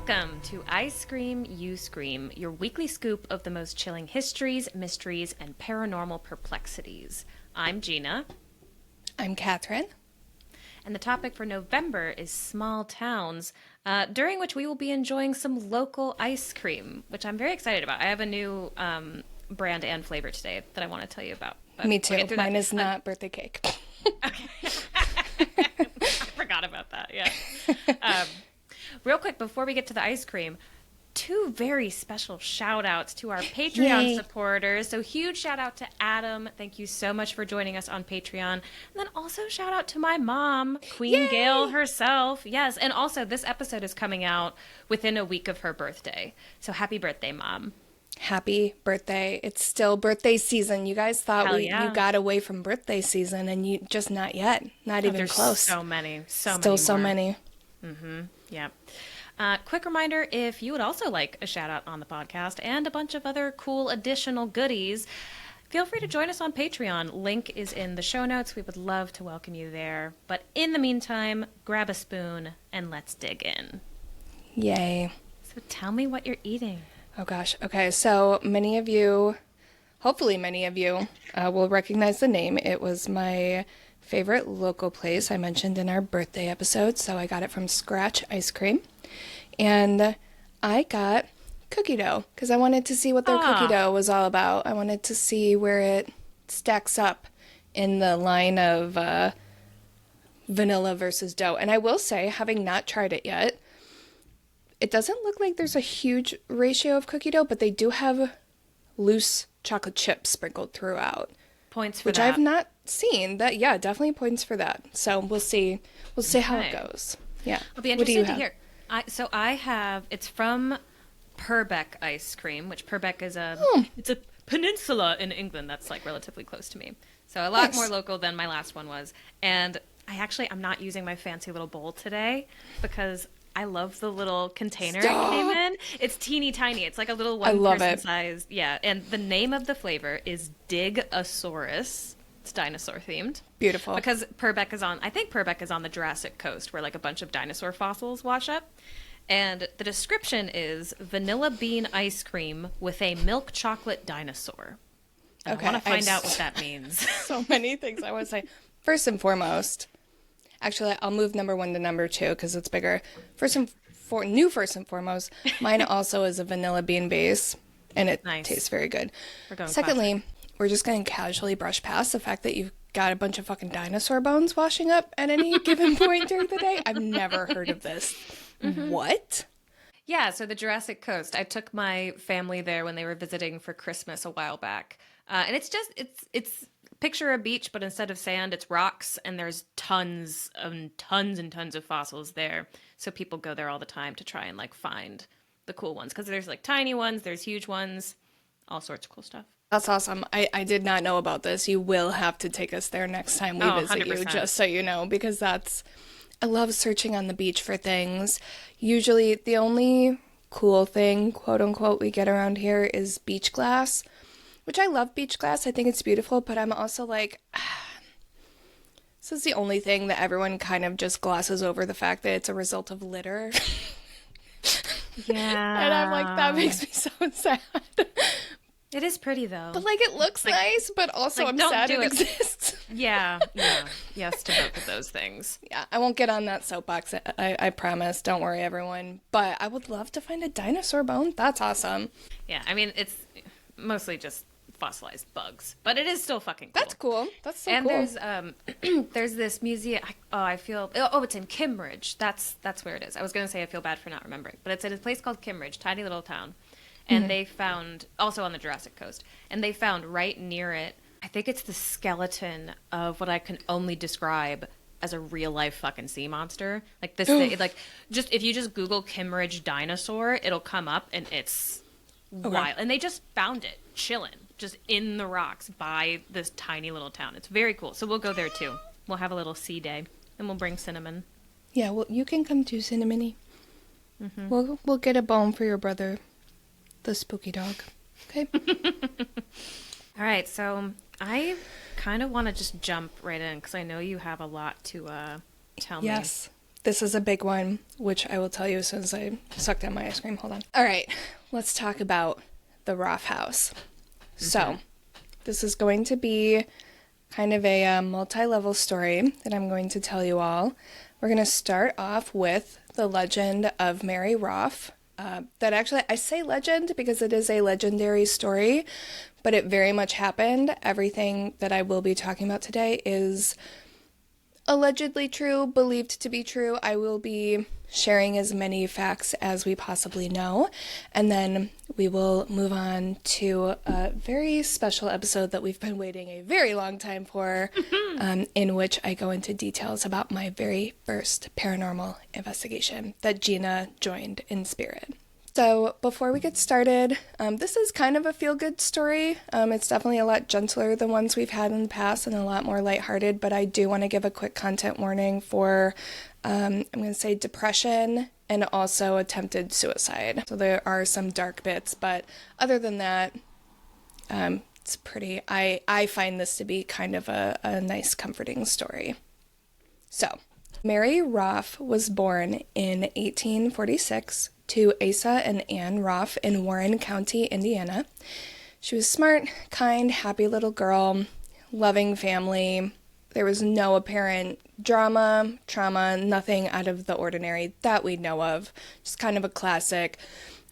Welcome to I Scream, You Scream, your weekly scoop of the most chilling histories, mysteries, and paranormal perplexities. I'm Gina. I'm Kathryn. And the topic for November is small towns, during which we will be enjoying some local ice cream, which I'm very excited about. I have a new brand and flavor today that I want to tell you about. Me too. Mine is not birthday cake. Okay. I forgot about that, yeah. Real quick, before we get to the ice cream, two very special shout outs to our Patreon supporters. So huge shout out to Adam. Thank you so much for joining us on Patreon. And then also shout out to my mom, Queen Gail herself. Yes. And also this episode is coming out within a week of her birthday. So happy birthday, Mom. Happy birthday. It's still birthday season. You guys thought you got away from birthday season, and you just not yet. Not even close. So many. Still so many. Mm-hmm. Yeah. Quick reminder, if you would also like a shout out on the podcast and a bunch of other cool additional goodies, feel free to join us on Patreon. Link is in the show notes. We would love to welcome you there. But in the meantime, grab a spoon and let's dig in. Yay. So tell me what you're eating. Oh gosh. Okay. So many of you, hopefully many of you, will recognize the name. It was my favorite local place I mentioned in our birthday episode. So I got it from Scratch Ice Cream. And I got cookie dough because I wanted to see what their cookie dough was all about. I wanted to see where it stacks up in the line of vanilla versus dough. And I will say, having not tried it yet, it doesn't look like there's a huge ratio of cookie dough, but they do have loose chocolate chips sprinkled throughout. Points for which that. I've not seen. That, yeah, definitely points for that. So we'll see. We'll see how it goes. Yeah. I'll be interested to hear. I have, it's from Purbeck Ice Cream, which Purbeck is it's a peninsula in England that's like relatively close to me. So a lot more local than my last one was. And I'm not using my fancy little bowl today because I love the little container it came in. It's teeny tiny. It's like a little one person size. Yeah. And the name of the flavor is Digosaurus. It's dinosaur themed. Beautiful. Because Purbeck is on the Jurassic Coast where like a bunch of dinosaur fossils wash up. And the description is vanilla bean ice cream with a milk chocolate dinosaur. And I want to find out what that means. So many things I want to say. First and foremost, actually, I'll move number 1 to number 2 because it's bigger. First and foremost, mine also is a vanilla bean base, and it tastes very good. Secondly, we're just going to casually brush past the fact that you've got a bunch of fucking dinosaur bones washing up at any given point during the day. I've never heard of this. Mm-hmm. What? Yeah, so the Jurassic Coast. I took my family there when they were visiting for Christmas a while back. And it's picture a beach, but instead of sand, it's rocks, and there's tons and tons of fossils there. So people go there all the time to try and like find the cool ones, because there's like tiny ones, there's huge ones, all sorts of cool stuff. That's awesome. I did not know about this. You will have to take us there next time we visit 100%. You, just so you know, because I love searching on the beach for things. Usually the only cool thing, quote unquote, we get around here is beach glass. Which I love beach glass. I think it's beautiful, but I'm also like, this is the only thing that everyone kind of just glosses over, the fact that it's a result of litter. Yeah. And I'm like, that makes me so sad. It is pretty, though. But, like, it looks nice, but also I'm sad it exists. Yeah. Yes to both of those things. Yeah, I won't get on that soapbox, I promise. Don't worry, everyone. But I would love to find a dinosaur bone. That's awesome. Yeah, I mean, it's mostly just fossilized bugs, but it is still fucking cool. That's cool. That's so cool. And there's this museum. It's in Kimmeridge. That's where it is. I was gonna say I feel bad for not remembering, but it's at a place called Kimmeridge, tiny little town, and they found, also on the Jurassic Coast, and they found right near it, I think it's the skeleton of what I can only describe as a real life fucking sea monster. Like this thing, like just if you just Google Kimmeridge dinosaur, it'll come up, and it's wild. And they just found it chilling just in the rocks by this tiny little town. It's very cool. So we'll go there too. We'll have a little sea day, and we'll bring Cinnamon. Yeah, well, you can come too, Cinnamony. Mm-hmm. We'll get a bone for your brother, the spooky dog. Okay. All right. So I kind of want to just jump right in because I know you have a lot to tell me. this is a big one, which I will tell you as soon as I suck down my ice cream. Hold on. All right, let's talk about the Roff House. So, this is going to be kind of a multi-level story that I'm going to tell you all. We're going to start off with the legend of Mary Roff. That actually, I say legend because it is a legendary story, but it very much happened. Everything that I will be talking about today is allegedly true, believed to be true. I will be sharing as many facts as we possibly know, and then we will move on to a very special episode that we've been waiting a very long time for, in which I go into details about my very first paranormal investigation that Gina joined in spirit. So before we get started, this is kind of a feel-good story. It's definitely a lot gentler than ones we've had in the past and a lot more lighthearted, but I do want to give a quick content warning for, I'm going to say depression and also attempted suicide. So there are some dark bits, but other than that, it's pretty, I find this to be kind of a nice comforting story. So, Mary Roff was born in 1846 to Asa and Ann Roff in Warren County, Indiana. She was smart, kind, happy little girl, loving family. There was no apparent drama, trauma, nothing out of the ordinary that we know of. Just kind of a classic,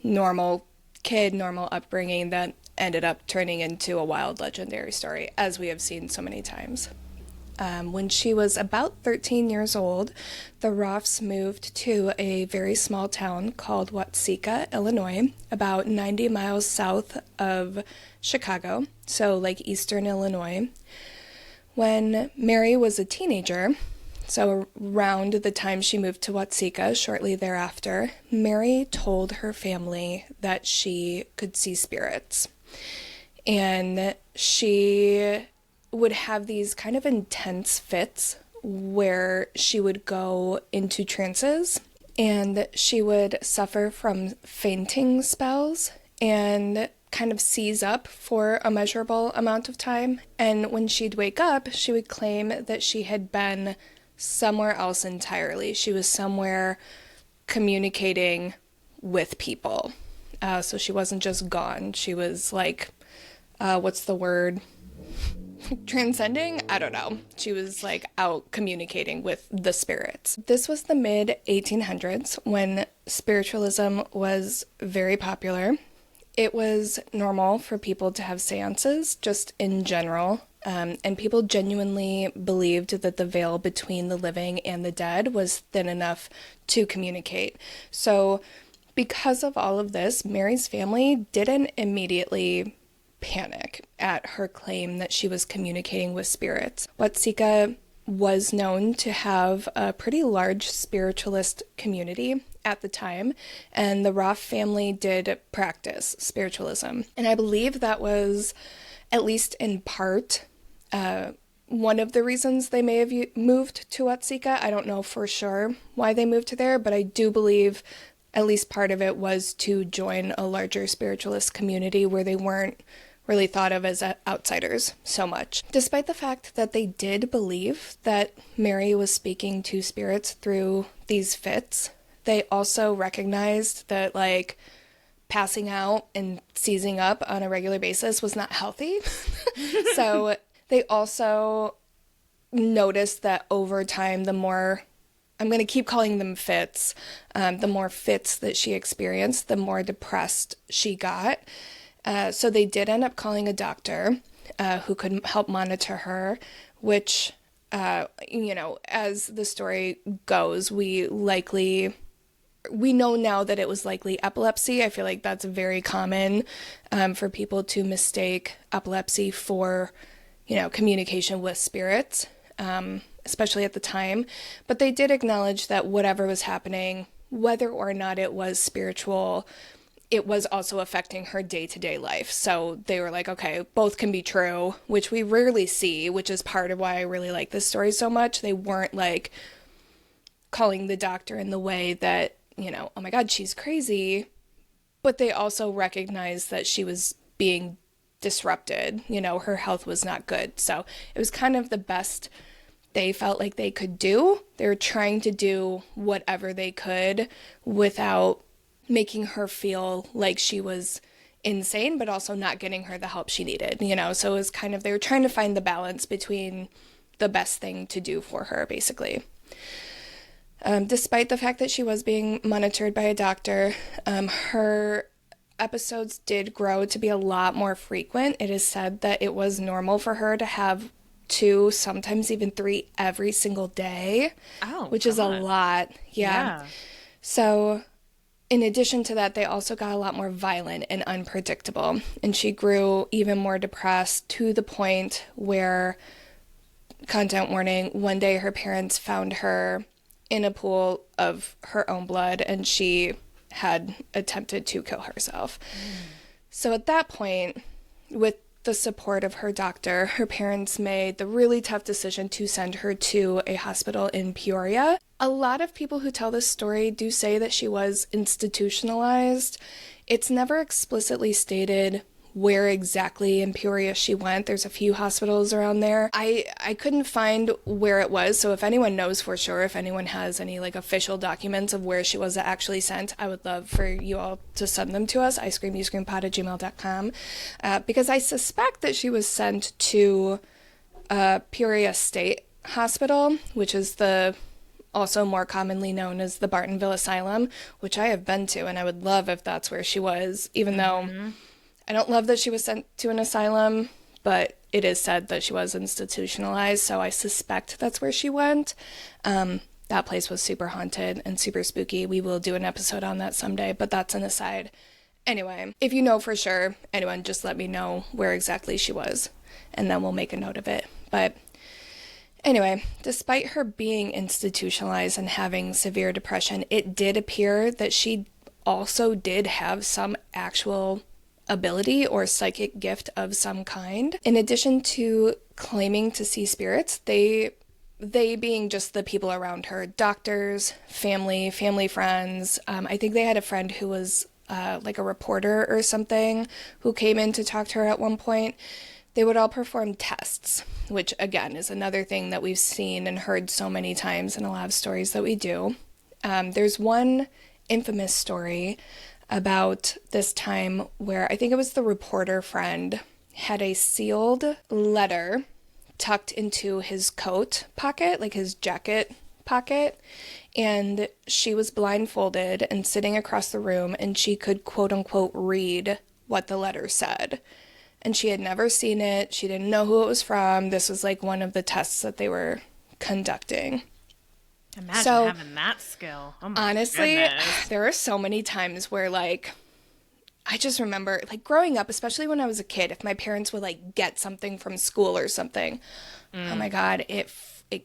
normal kid, normal upbringing that ended up turning into a wild, legendary story, as we have seen so many times. When she was about 13 years old, the Roffs moved to a very small town called Watseka, Illinois, about 90 miles south of Chicago, so like eastern Illinois. When Mary was a teenager, so around the time she moved to Watseka, shortly thereafter, Mary told her family that she could see spirits. And she would have these kind of intense fits where she would go into trances and she would suffer from fainting spells and kind of seize up for a measurable amount of time. And when she'd wake up, she would claim that she had been somewhere else entirely. She was somewhere communicating with people. So she wasn't just gone. She was like, what's the word? Transcending? I don't know. She was like out communicating with the spirits. This was the mid 1800s when spiritualism was very popular. It was normal for people to have seances just in general, and people genuinely believed that the veil between the living and the dead was thin enough to communicate. So because of all of this, Mary's family didn't immediately panic at her claim that she was communicating with spirits. Watseka was known to have a pretty large spiritualist community at the time, and the Roff family did practice spiritualism. And I believe that was, at least in part, one of the reasons they may have moved to Watseka. I don't know for sure why they moved to there, but I do believe at least part of it was to join a larger spiritualist community where they weren't really thought of as outsiders so much. Despite the fact that they did believe that Mary was speaking to spirits through these fits, they also recognized that, like, passing out and seizing up on a regular basis was not healthy. So they also noticed that over time, the more, I'm going to keep calling them fits, the more fits that she experienced, the more depressed she got. So they did end up calling a doctor who could help monitor her, which, as the story goes, we know now that it was likely epilepsy. I feel like that's very common for people to mistake epilepsy for, communication with spirits, especially at the time. But they did acknowledge that whatever was happening, whether or not it was spiritual, it was also affecting her day-to-day life. So they were like, okay, both can be true, which we rarely see, which is part of why I really like this story so much. They weren't like calling the doctor in the way that, oh my God, she's crazy. But they also recognized that she was being disrupted. Her health was not good. So it was kind of the best they felt like they could do. They were trying to do whatever they could without making her feel like she was insane, but also not getting her the help she needed, you know? So it was kind of, they were trying to find the balance between the best thing to do for her, basically. Despite the fact that she was being monitored by a doctor, her episodes did grow to be a lot more frequent. It is said that it was normal for her to have 2, sometimes even 3 every single day, which is a lot. Yeah. So in addition to that, they also got a lot more violent and unpredictable, and she grew even more depressed to the point where, content warning, one day her parents found her in a pool of her own blood, and she had attempted to kill herself. So at that point, with the support of her doctor, her parents made the really tough decision to send her to a hospital in Peoria. A lot of people who tell this story do say that she was institutionalized. It's never explicitly stated where exactly in Peoria she went. There's a few hospitals around there. I couldn't find where it was, so if anyone knows for sure, if anyone has any like official documents of where she was actually sent, I would love for you all to send them to us, icecreamyouscreampod@gmail.com, because I suspect that she was sent to Peoria State Hospital, which is the also more commonly known as the Bartonville Asylum, which I have been to, and I would love if that's where she was, even though I don't love that she was sent to an asylum, but it is said that she was institutionalized, so I suspect that's where she went. That place was super haunted and super spooky. We will do an episode on that someday, but that's an aside. Anyway, if you know for sure, anyone, just let me know where exactly she was, and then we'll make a note of it. But anyway, despite her being institutionalized and having severe depression, it did appear that she also did have some actual ability or psychic gift of some kind. In addition to claiming to see spirits, they being just the people around her, doctors, family friends. I think they had a friend who was like a reporter or something who came in to talk to her at one point. They would all perform tests, which again is another thing that we've seen and heard so many times in a lot of stories that we do. There's one infamous story about this time where I think it was the reporter friend had a sealed letter tucked into his coat pocket, like his jacket pocket, and she was blindfolded and sitting across the room, and she could quote unquote read what the letter said. And she had never seen it. She didn't know who it was from. This was like one of the tests that they were conducting. Imagine having that skill. Oh my honestly, goodness. There are so many times where, like, I just remember, like, growing up, especially when I was a kid, if my parents would, like, get something from school or something, oh my God, it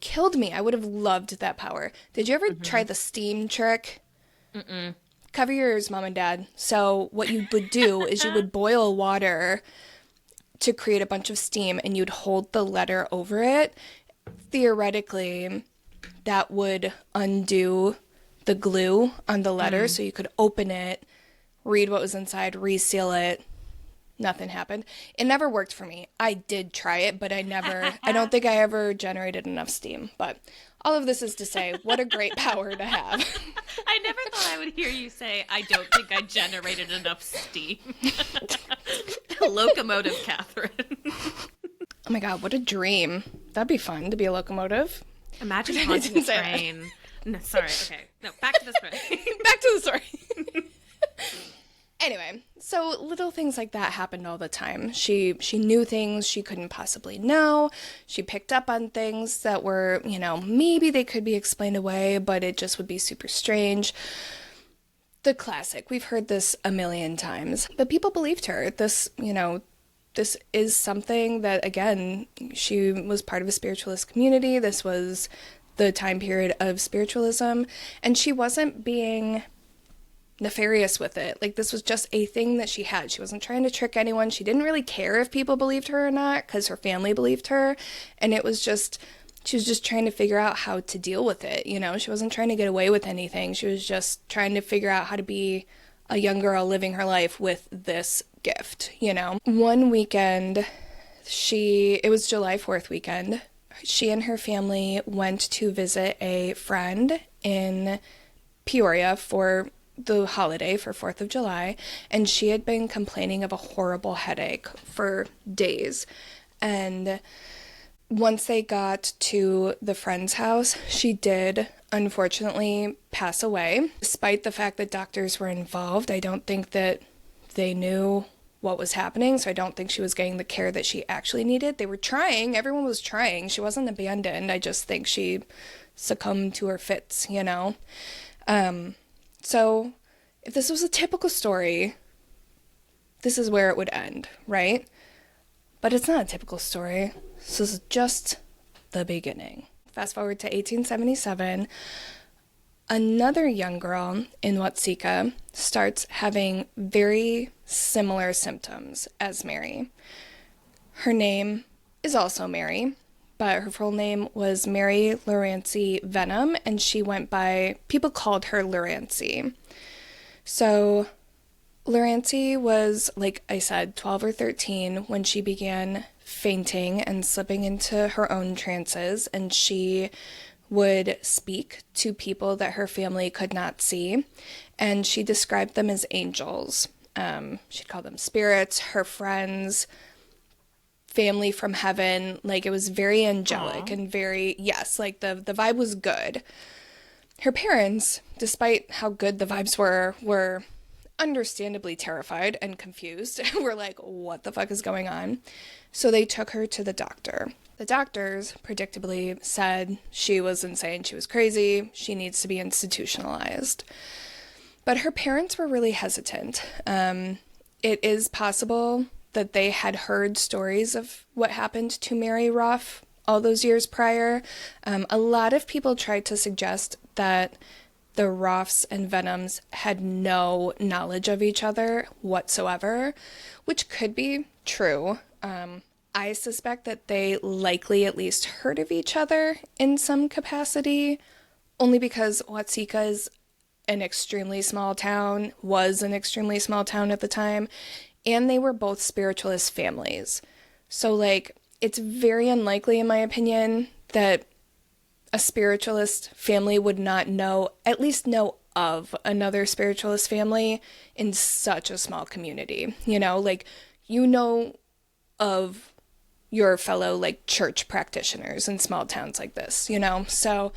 killed me. I would have loved that power. Did you ever try the steam trick? Cover your ears, Mom and Dad. So what you would do is you would boil water to create a bunch of steam, and you'd hold the letter over it. Theoretically, that would undo the glue on the letter, so you could open it, read what was inside, reseal it. Nothing happened. It never worked for me. I did try it, but I don't think I ever generated enough steam. But all of this is to say, what a great power to have. I never thought I would hear you say, I don't think I generated enough steam. Locomotive Kathryn. Oh my God, what a dream. That'd be fun to be a locomotive. Imagine haunting a train. No, sorry, okay. No, back to the story. Back to the story. Anyway, so little things like that happened all the time. She knew things she couldn't possibly know. She picked up on things that were, maybe they could be explained away, but it just would be super strange. The classic. We've heard this a million times. But people believed her. This is something that, again, she was part of a spiritualist community. This was the time period of spiritualism, and she wasn't being nefarious with it. Like, this was just a thing that she had. She wasn't trying to trick anyone. She didn't really care if people believed her or not, because her family believed her, and she was just trying to figure out how to deal with it, She wasn't trying to get away with anything. She was just trying to figure out how to be a young girl living her life with this gift, One weekend, it was July 4th weekend, she and her family went to visit a friend in Peoria for the holiday for 4th of July, and she had been complaining of a horrible headache for days. And once they got to the friend's house, she did unfortunately pass away. Despite the fact that doctors were involved, I don't think that they knew what was happening, so I don't think she was getting the care that she actually needed. They were trying, everyone was trying. She wasn't abandoned. I just think she succumbed to her fits, you know? So if this was a typical story, this is where it would end, right? But it's not a typical story. This is just the beginning. Fast forward to 1877, another young girl in Watseka starts having very similar symptoms as Mary. Her name is also Mary, but her full name was Mary Lurancy Vennum, and people called her Lurancy. So Lurancy was, like I said, 12 or 13 when she began fainting and slipping into her own trances, and she would speak to people that her family could not see, and she described them as angels. She'd call them spirits, her friends, family from heaven. Like, it was very angelic. Aww. And very, yes, like the vibe was good. Her parents, despite how good the vibes were understandably terrified and confused. We're like, what the fuck is going on? So they took her to the doctor. The doctors predictably said she was insane, she was crazy, she needs to be institutionalized. But her parents were really hesitant. It is possible that they had heard stories of what happened to Mary Roff all those years prior. A lot of people tried to suggest that the Roffs and Vennums had no knowledge of each other whatsoever, which could be true. I suspect that they likely at least heard of each other in some capacity, only because Watseka is an extremely small town, was an extremely small town at the time, and they were both spiritualist families. So, like, it's very unlikely, in my opinion, that a spiritualist family would not at least know of another spiritualist family in such a small community. You know, like, you know of your fellow, like, church practitioners in small towns like this, you know? So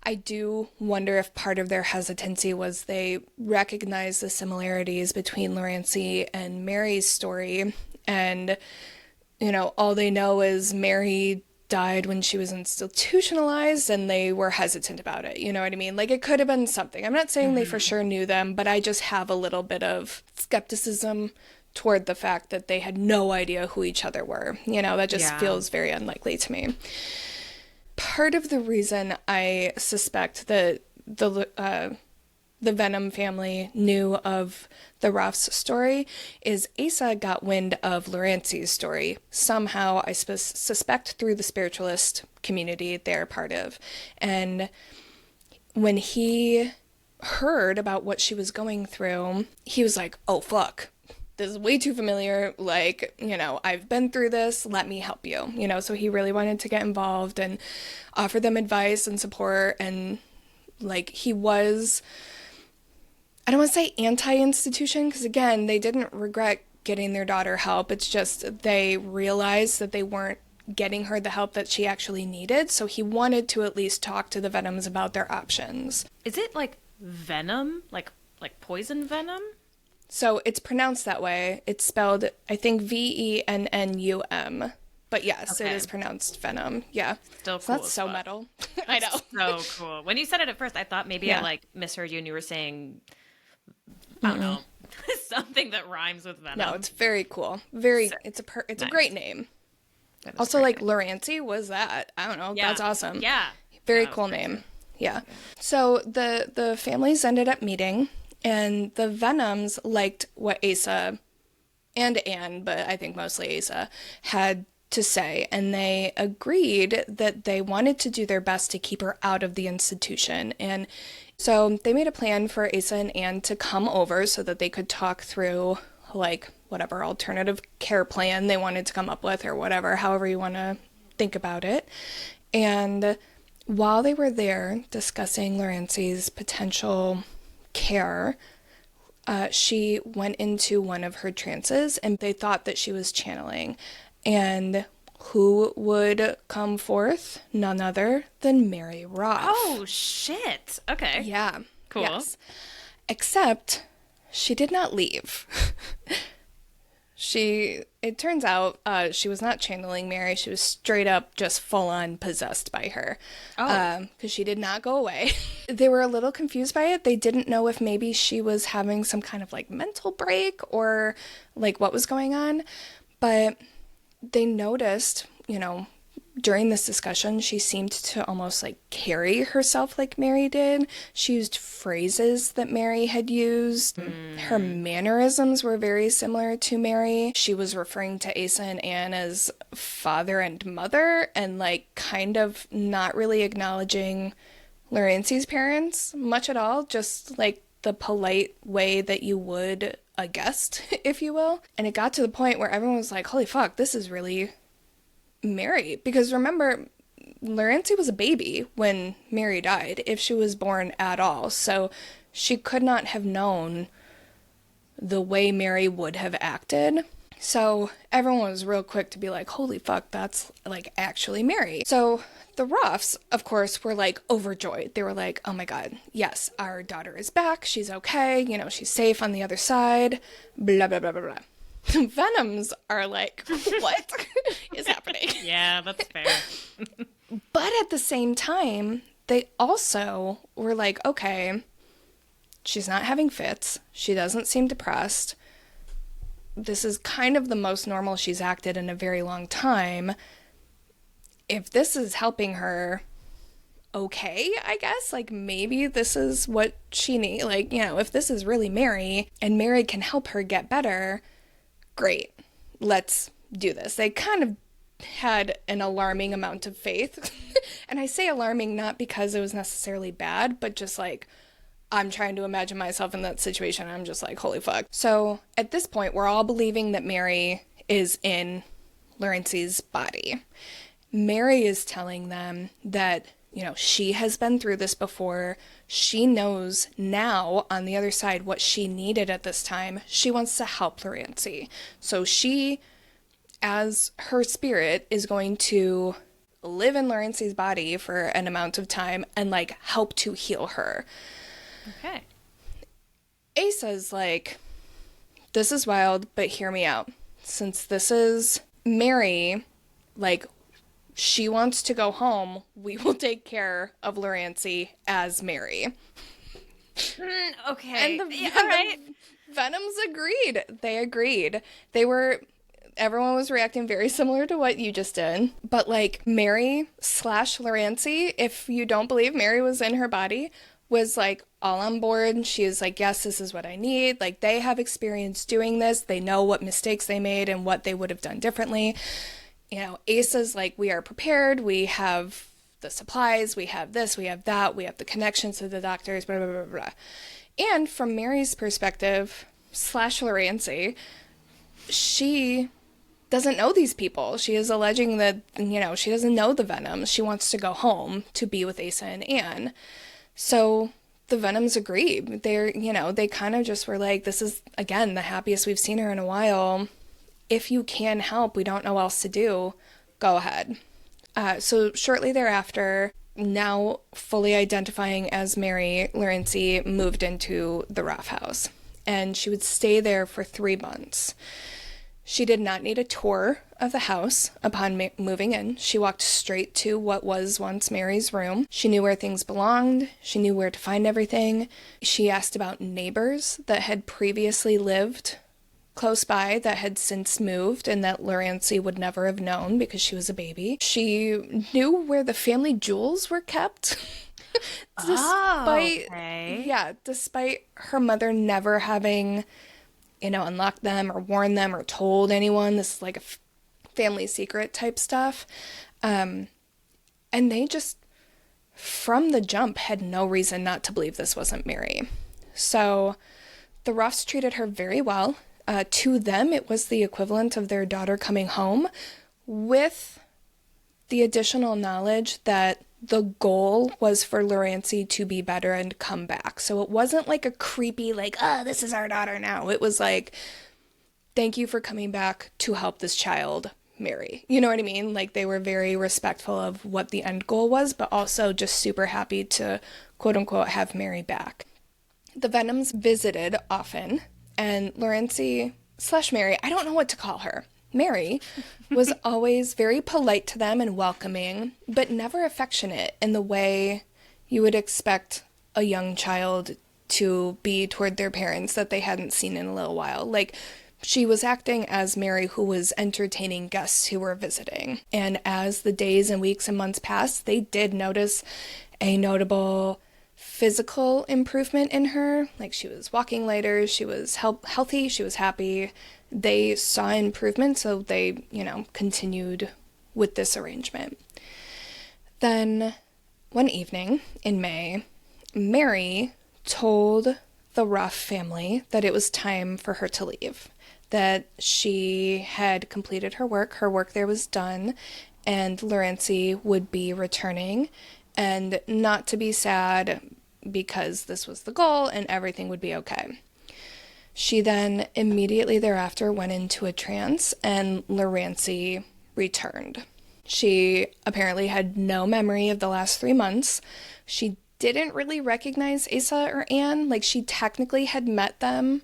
I do wonder if part of their hesitancy was they recognized the similarities between Lurancy and Mary's story, and, you know, all they know is Mary died when she was institutionalized, and they were hesitant about it. You know what I mean? Like, it could have been something. I'm not saying they for sure knew them, but I just have a little bit of skepticism toward the fact that they had no idea who each other were. You know, that just feels very unlikely to me. Part of the reason I suspect that the Vennum family knew of the Roff's story is Asa got wind of Lurancy's story. Somehow, I suspect through the spiritualist community they're part of. And when he heard about what she was going through, he was like, oh, fuck. This is way too familiar. Like, you know, I've been through this. Let me help you. You know, so he really wanted to get involved and offer them advice and support. And, like, he was, I don't want to say anti-institution, because, again, they didn't regret getting their daughter help. It's just they realized that they weren't getting her the help that she actually needed. So he wanted to at least talk to the Vennums about their options. Is it like venom? Like poison venom? So it's pronounced that way. It's spelled, I think, Vennum. But yes, okay. It is pronounced Venom. Yeah. Still cool. So that's so metal. I know. So cool. When you said it at first, I thought maybe I misheard you and you were saying, I don't know, something that rhymes with venom. No, it's very cool. It's a great name. Also, like, Lurancy was that. I don't know. Yeah. That's awesome. Yeah. Very cool name. Yeah. So the families ended up meeting. And the Vennums liked what Asa and Anne, but I think mostly Asa, had to say. And they agreed that they wanted to do their best to keep her out of the institution. And so they made a plan for Asa and Anne to come over so that they could talk through, like, whatever alternative care plan they wanted to come up with, or whatever, however you want to think about it. And while they were there discussing Lurancy's potential care, she went into one of her trances, and they thought that she was channeling. And who would come forth? None other than Mary Roff. Oh, shit. Okay. Yeah. Cool. Yes. Except she did not leave. It turns out, she was not channeling Mary. She was straight up just full on possessed by her. Oh. Because she did not go away. They were a little confused by it. They didn't know if maybe she was having some kind of like mental break or like what was going on. But they noticed, during this discussion, she seemed to almost like carry herself like Mary did. She used phrases that Mary had used. Her mannerisms were very similar to Mary. She was referring to Asa and Anne as father and mother, and like kind of not really acknowledging Lurancy's parents much at all, just like the polite way that you would a guest, if you will. And it got to the point where everyone was like, holy fuck, this is really Mary. Because remember, Lurancy was a baby when Mary died, if she was born at all. So she could not have known the way Mary would have acted. So everyone was real quick to be like, holy fuck, that's like actually Mary. So the Roffs, of course, were like overjoyed. They were like, oh my God, yes, our daughter is back. She's okay. She's safe on the other side. Blah, blah, blah, blah, blah. The Vennums are like, what is happening? Yeah, that's fair. But at the same time, they also were like, okay, she's not having fits. She doesn't seem depressed. This is kind of the most normal she's acted in a very long time. If this is helping her, okay, I guess, like maybe this is what she needs. Like, if this is really Mary and Mary can help her get better, great, let's do this. They kind of had an alarming amount of faith. And I say alarming not because it was necessarily bad, but just like, I'm trying to imagine myself in that situation. I'm just like, holy fuck. So at this point, we're all believing that Mary is in Lurancy's body. Mary is telling them that, she has been through this before. She knows now on the other side what she needed at this time. She wants to help Lurancy. So she, as her spirit, is going to live in Lurancy's body for an amount of time and like help to heal her. Okay. Asa's like, this is wild, but hear me out. Since this is Mary, like, she wants to go home, we will take care of Lurancy as Mary. Okay. And the all right. Venoms agreed. They agreed. Everyone was reacting very similar to what you just did. But like Mary / Lurancy, if you don't believe Mary was in her body, was like all on board. She was like, yes, this is what I need. Like they have experience doing this. They know what mistakes they made and what they would have done differently. Asa's like, we are prepared. We have the supplies. We have this. We have that. We have the connections to the doctors, blah, blah, blah, blah. And from Mary's perspective / Lurancy, she doesn't know these people. She is alleging that, she doesn't know the Venoms. She wants to go home to be with Asa and Anne. So the Venoms agreed. They kind of just were like, this is, again, the happiest we've seen her in a while. If you can help, we don't know what else to do, go ahead. So shortly thereafter, now fully identifying as Mary, Lurancy moved into the Roff House. And she would stay there for 3 months. She did not need a tour of the house upon moving in. She walked straight to what was once Mary's room. She knew where things belonged. She knew where to find everything. She asked about neighbors that had previously lived close by that had since moved and that Lurancy would never have known because she was a baby. She knew where the family jewels were kept. Despite her mother never having unlocked them or warned them or told anyone. This is like a family secret type stuff. And they just, from the jump, had no reason not to believe this wasn't Mary. So the Roffs treated her very well. To them, it was the equivalent of their daughter coming home with the additional knowledge that the goal was for Lurancy to be better and come back. So it wasn't like a creepy, like, oh, this is our daughter now. It was like, thank you for coming back to help this child, Mary. You know what I mean? Like, they were very respectful of what the end goal was, but also just super happy to, quote unquote, have Mary back. The Vennums visited often, and Lurancy / Mary, I don't know what to call her. Mary was always very polite to them and welcoming, but never affectionate in the way you would expect a young child to be toward their parents that they hadn't seen in a little while. Like, she was acting as Mary, who was entertaining guests who were visiting. And as the days and weeks and months passed, they did notice a notable physical improvement in her. Like, she was walking later, she was healthy, she was happy. They saw improvement, so they, continued with this arrangement. Then, one evening in May, Mary told the Roff family that it was time for her to leave, that she had completed her work there was done, and Lurancy would be returning, and not to be sad because this was the goal and everything would be okay. She then immediately thereafter went into a trance, and Lurancy returned. She apparently had no memory of the last 3 months. She didn't really recognize Asa or Anne. Like, she technically had met them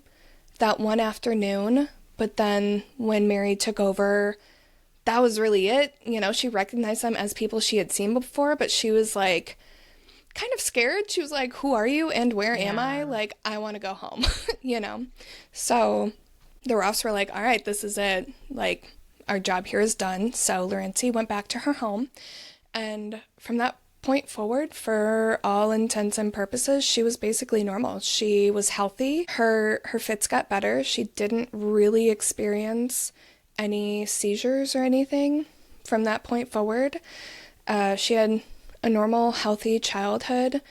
that one afternoon, but then when Mary took over, that was really it. She recognized them as people she had seen before, but she was like, kind of scared. She was like, who are you and where am I? Like, I want to go home, So the Roffs were like, all right, this is it. Like, our job here is done. So Lurancy went back to her home. And from that point forward, for all intents and purposes, she was basically normal. She was healthy. Her fits got better. She didn't really experience any seizures or anything from that point forward. She had a normal, healthy childhood,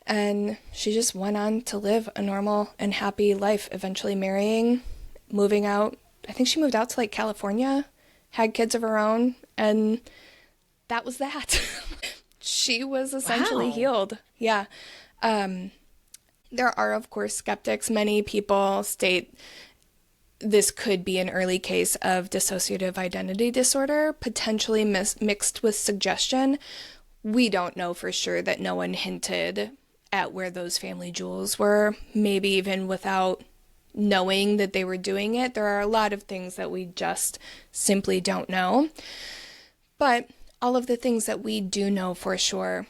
and she just went on to live a normal and happy life, eventually marrying, moving out. I think she moved out to, California, had kids of her own, and that was that. She was essentially healed. Yeah. There are, of course, skeptics. Many people state this could be an early case of dissociative identity disorder, potentially mixed with suggestion. We don't know for sure that no one hinted at where those family jewels were, maybe even without knowing that they were doing it. There are a lot of things that we just simply don't know. But all of the things that we do know for sure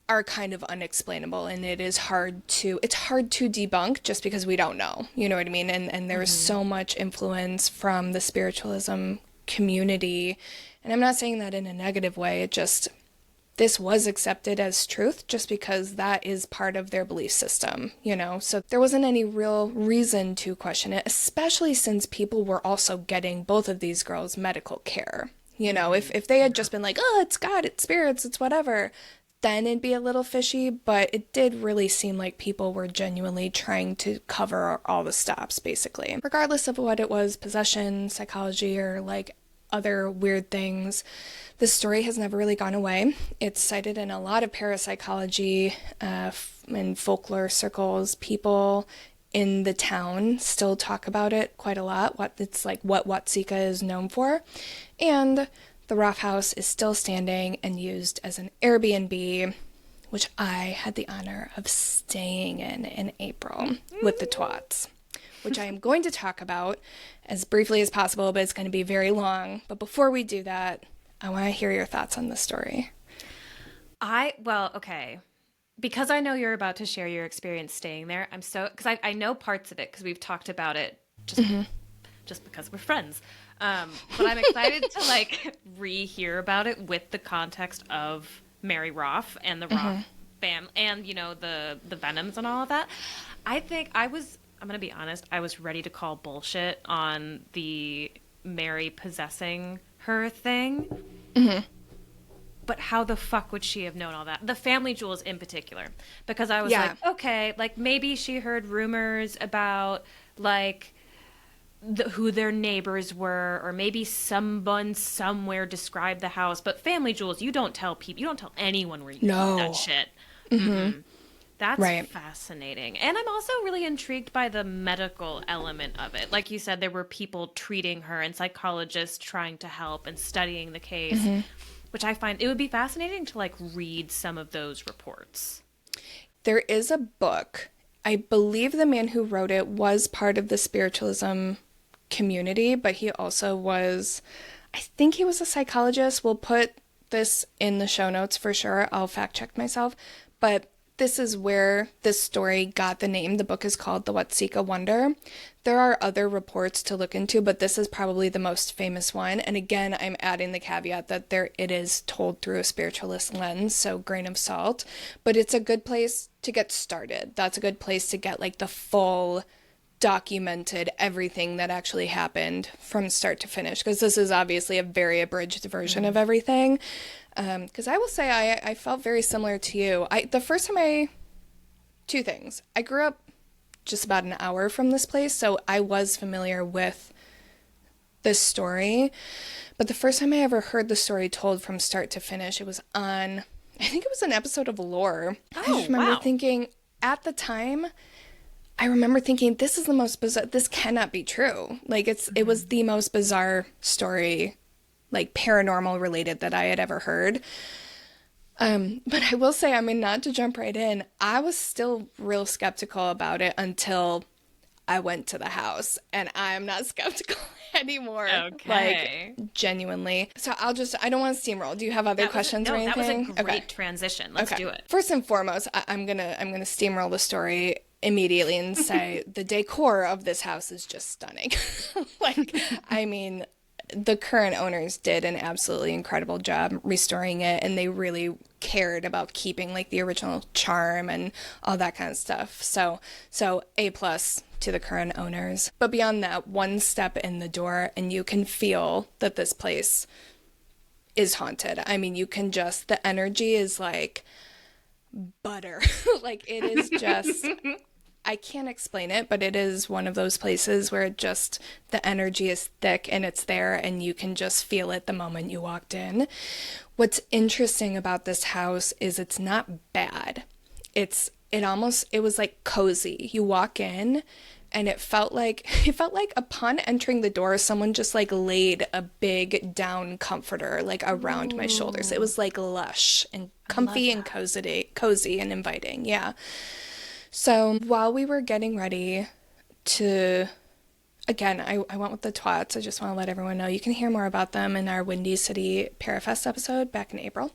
are kind of unexplainable, and it's hard to debunk just because we don't know. You know what I mean? And there's so much influence from the spiritualism community. And I'm not saying that in a negative way. This was accepted as truth just because that is part of their belief system, So there wasn't any real reason to question it, especially since people were also getting both of these girls medical care. If they had just been like, oh, it's God, it's spirits, it's whatever, then it'd be a little fishy, but it did really seem like people were genuinely trying to cover all the stops, basically. Regardless of what it was, possession, psychology, or other weird things, this story has never really gone away. It's cited in a lot of parapsychology and folklore circles. People in the town still talk about it quite a lot. What Watseka is known for. And the Roff House is still standing and used as an AirBNB, which I had the honor of staying in April with the TWATS, which I am going to talk about as briefly as possible, but it's going to be very long. But before we do that, I want to hear your thoughts on the story. Okay. Because I know you're about to share your experience staying there, because I know parts of it because we've talked about it just because we're friends. But I'm excited to rehear about it with the context of Mary Roff and the Roff fam and the Vennums and all of that. I think I'm going to be honest, I was ready to call bullshit on the Mary possessing her thing. But how the fuck would she have known all that? The family jewels in particular. Because I was okay, maybe she heard rumors about, who their neighbors were, or maybe someone somewhere described the house. But family jewels, you don't tell people, you don't tell anyone where you keep that shit. Mm-hmm. That's Right. fascinating. And I'm also really intrigued by the medical element of it. Like you said, there were people treating her and psychologists trying to help and studying the case, which I find it would be fascinating to like read some of those reports. There is a book. I believe the man who wrote it was part of the spiritualism community, but he also was, I think he was a psychologist. We'll put this in the show notes for sure. I'll fact check myself. But this is where this story got the name. The book is called The Watseka Wonder. There are other reports to look into, but this is probably the most famous one. And again, I'm adding the caveat that it is told through a spiritualist lens, so grain of salt. But it's a good place to get started. That's a good place to get like the full documented everything that actually happened from start to finish, because this is obviously a very abridged version of everything. Because I will say I felt very similar to you. Two things. I grew up just about an hour from this place, so I was familiar with this story. But the first time I ever heard the story told from start to finish, it was on, I think it was an episode of Lore. I just remember thinking, at the time, I remember thinking, this is the most bizarre, this cannot be true. Like, it was the most bizarre story, like paranormal related, that I had ever heard. But I will say, I mean, not to jump right in, I was still real skeptical about it until I went to the house, and I'm not skeptical anymore. Okay. Like, genuinely. So I don't want to steamroll. Do you have other questions or anything? That was a great transition. Let's do it. First and foremost, I'm gonna steamroll the story immediately and say the decor of this house is just stunning. Like, I mean, the current owners did an absolutely incredible job restoring it, and they really cared about keeping like the original charm and all that kind of stuff. So A+ to the current owners. But beyond that, one step in the door and you can feel that this place is haunted. I mean, you can just, the energy is like butter. Like, it is just, I can't explain it, but it is one of those places where it just, the energy is thick and it's there and you can just feel it the moment you walked in. What's interesting about this house is it's not bad. It was like cozy. You walk in and it felt like upon entering the door, someone just like laid a big down comforter like around my shoulders. It was like lush and comfy and cozy and inviting. Yeah. So while we were getting ready to, again, I went with the TWATS. I just want to let everyone know you can hear more about them in our Windy City Parafest episode back in April.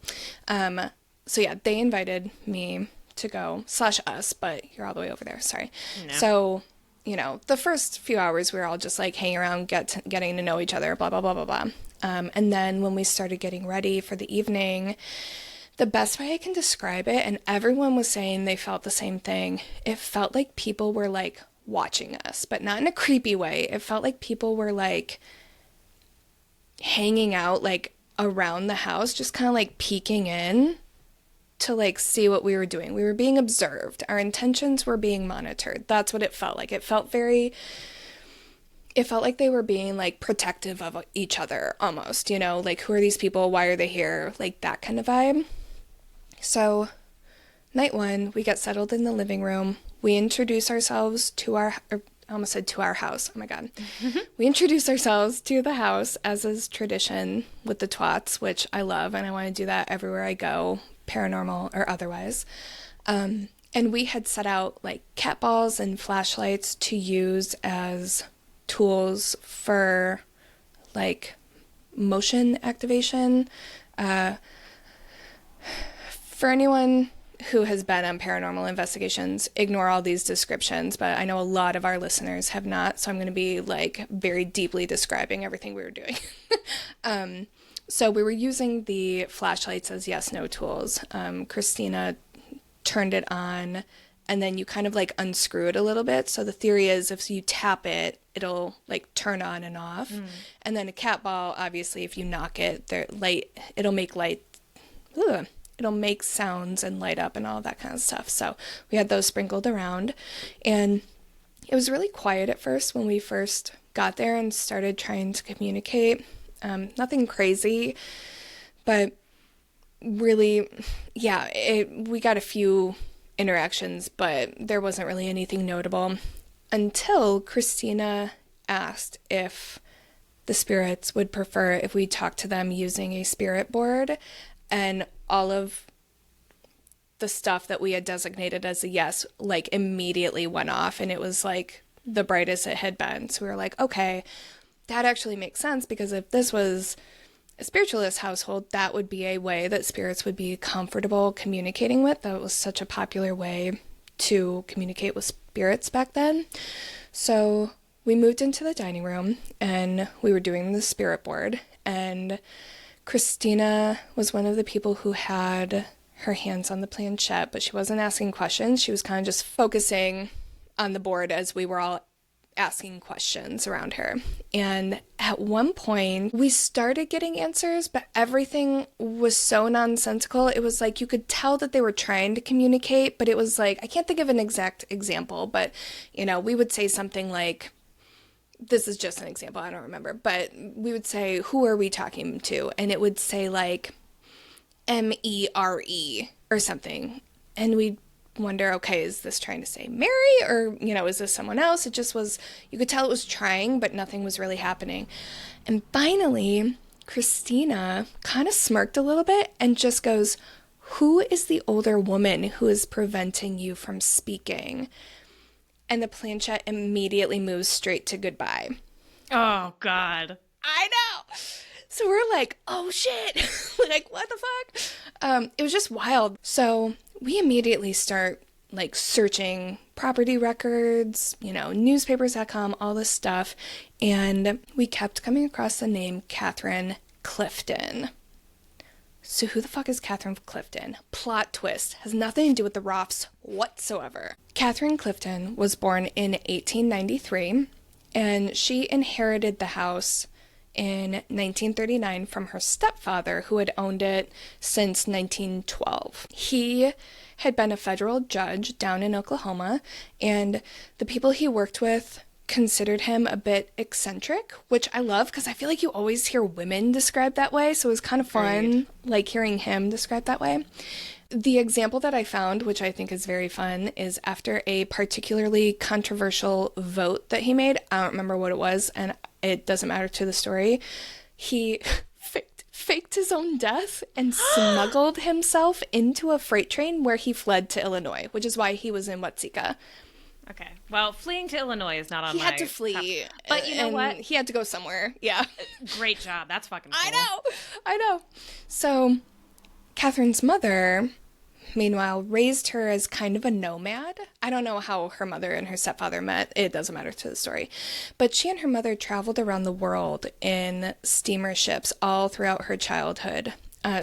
So yeah, they invited me to go, /us, but you're all the way over there. Sorry. No. So, you know, the first few hours we were all just like hanging around, getting to know each other, blah, blah, blah, blah, blah. And then when we started getting ready for the evening, the best way I can describe it, and everyone was saying they felt the same thing, it felt like people were like watching us, but not in a creepy way. It felt like people were like hanging out like around the house, just kind of like peeking in to like see what we were doing. We were being observed. Our intentions were being monitored. That's what it felt like. It felt like they were being like protective of each other almost, you know, like, who are these people? Why are they here? Like that kind of vibe. So night one, we get settled in the living room. We introduce ourselves to I almost said to our house. Oh my God. We introduce ourselves to the house, as is tradition with the TWATS, which I love. And I want to do that everywhere I go, paranormal or otherwise. And we had set out like cat balls and flashlights to use as tools for like motion activation. For anyone who has been on paranormal investigations, ignore all these descriptions, but I know a lot of our listeners have not, so I'm going to be like very deeply describing everything we were doing. So we were using the flashlights as yes/no tools. Christina turned it on, and then you kind of like unscrew it a little bit. So the theory is if you tap it, it'll like turn on and off. And then a cat ball, obviously, if you knock it, it'll make sounds and light up and all that kind of stuff. So we had those sprinkled around. And It was really quiet at first when we first got there and started trying to communicate. Nothing crazy, but really, yeah, we got a few interactions, but there wasn't really anything notable until Christina asked if the spirits would prefer if we talked to them using a spirit board, and all of the stuff that we had designated as a yes, like, immediately went off, and it was like the brightest it had been. So we were like, okay, that actually makes sense, because if this was a spiritualist household, that would be a way that spirits would be comfortable communicating with. That was such a popular way to communicate with spirits back then. So we moved into the dining room and we were doing the spirit board, and Christina was one of the people who had her hands on the planchette, but she wasn't asking questions. She was kind of just focusing on the board as we were all asking questions around her. And at one point, we started getting answers, but everything was so nonsensical. It was like you could tell that they were trying to communicate, but it was like, I can't think of an exact example, but, you know, we would say something like, this is just an example, I don't remember, but we would say, who are we talking to? And it would say like MERE or something. And we'd wonder, okay, is this trying to say Mary, or, you know, is this someone else? It just was, you could tell it was trying, but nothing was really happening. And finally, Christina kind of smirked a little bit and just goes, who is the older woman who is preventing you from speaking? And the planchette immediately moves straight to goodbye. Oh, God. I know. So we're like, oh, shit. Like, what the fuck? It was just wild. So we immediately start, like, searching property records, you know, newspapers.com, all this stuff. And we kept coming across the name Kathryn Clifton. So who the fuck is Kathryn Clifton? Plot twist. Has nothing to do with the Roffs whatsoever. Kathryn Clifton was born in 1893, and she inherited the house in 1939 from her stepfather, who had owned it since 1912. He had been a federal judge down in Oklahoma, and the people he worked with considered him a bit eccentric, which I love because I feel like you always hear women described that way, so it was kind of fun, like, hearing him described that way. The example that I found, which I think is very fun, is after a particularly controversial vote that he made. I don't remember what it was, and it doesn't matter to the story. He faked his own death and smuggled himself into a freight train where he fled to Illinois, which is why he was in Watseka. Okay. Well, fleeing to Illinois is not on my... He had to flee. But you know what? He had to go somewhere. Yeah. Great job. That's fucking cool. I know. So, Kathryn's mother, meanwhile, raised her as kind of a nomad. I don't know how her mother and her stepfather met. It doesn't matter to the story. But she and her mother traveled around the world in steamer ships all throughout her childhood.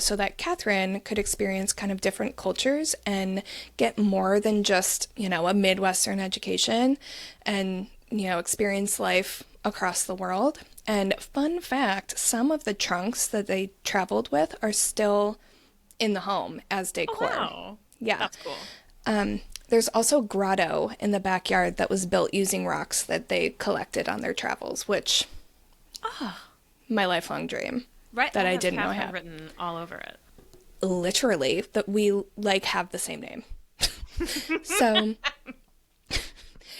So that Kathryn could experience kind of different cultures and get more than just, you know, a Midwestern education and, you know, experience life across the world. And fun fact, some of the trunks that they traveled with are still in the home as decor. Oh, wow. Yeah. That's cool. There's also a grotto in the backyard that was built using rocks that they collected on their travels, which, my lifelong dream. Right, that I didn't know I had written all over it. Literally, that we, like, have the same name. So,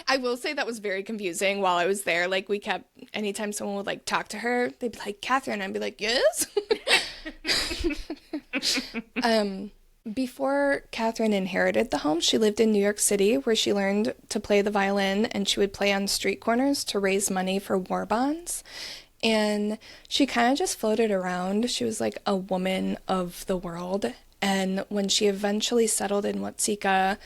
I will say that was very confusing while I was there. Like, we kept, anytime someone would, like, talk to her, they'd be like, Kathryn, I'd be like, yes? Before Kathryn inherited the home, she lived in New York City, where she learned to play the violin, and she would play on street corners to raise money for war bonds. And she kind of just floated around. She was like a woman of the world. And when she eventually settled in Watseka,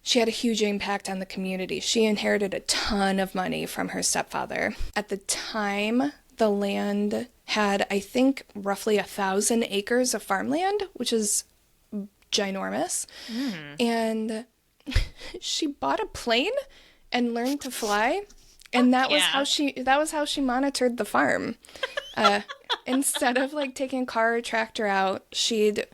she had a huge impact on the community. She inherited a ton of money from her stepfather. At the time, the land had, I think, roughly 1,000 acres of farmland, which is ginormous. And she bought a plane and learned to fly. And that was how she monitored the farm. Instead of, like, taking a car or tractor out, she'd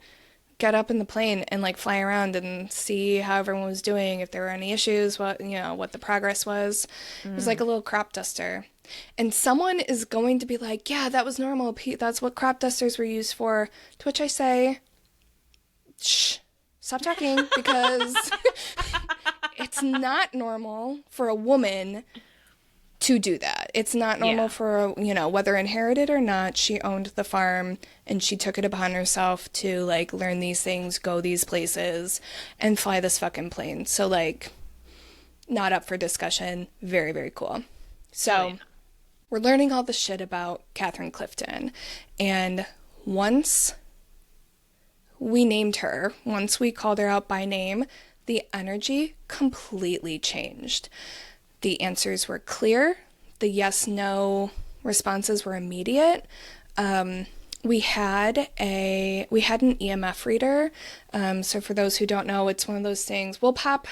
get up in the plane and like fly around and see how everyone was doing, if there were any issues, what the progress was. It was like a little crop duster. And someone is going to be like, yeah, that was normal. That's what crop dusters were used for. To which I say, shh, stop talking, because it's not normal for a woman to do that. It's not normal for, whether inherited or not, she owned the farm and she took it upon herself to like learn these things, go these places, and fly this fucking plane. So like, not up for discussion. Very, very cool. So we're learning all the shit about Kathryn Clifton. And once we named her, once we called her out by name, the energy completely changed. The answers were clear. The yes/no responses were immediate. We had an EMF reader. So for those who don't know, it's one of those things. We'll pop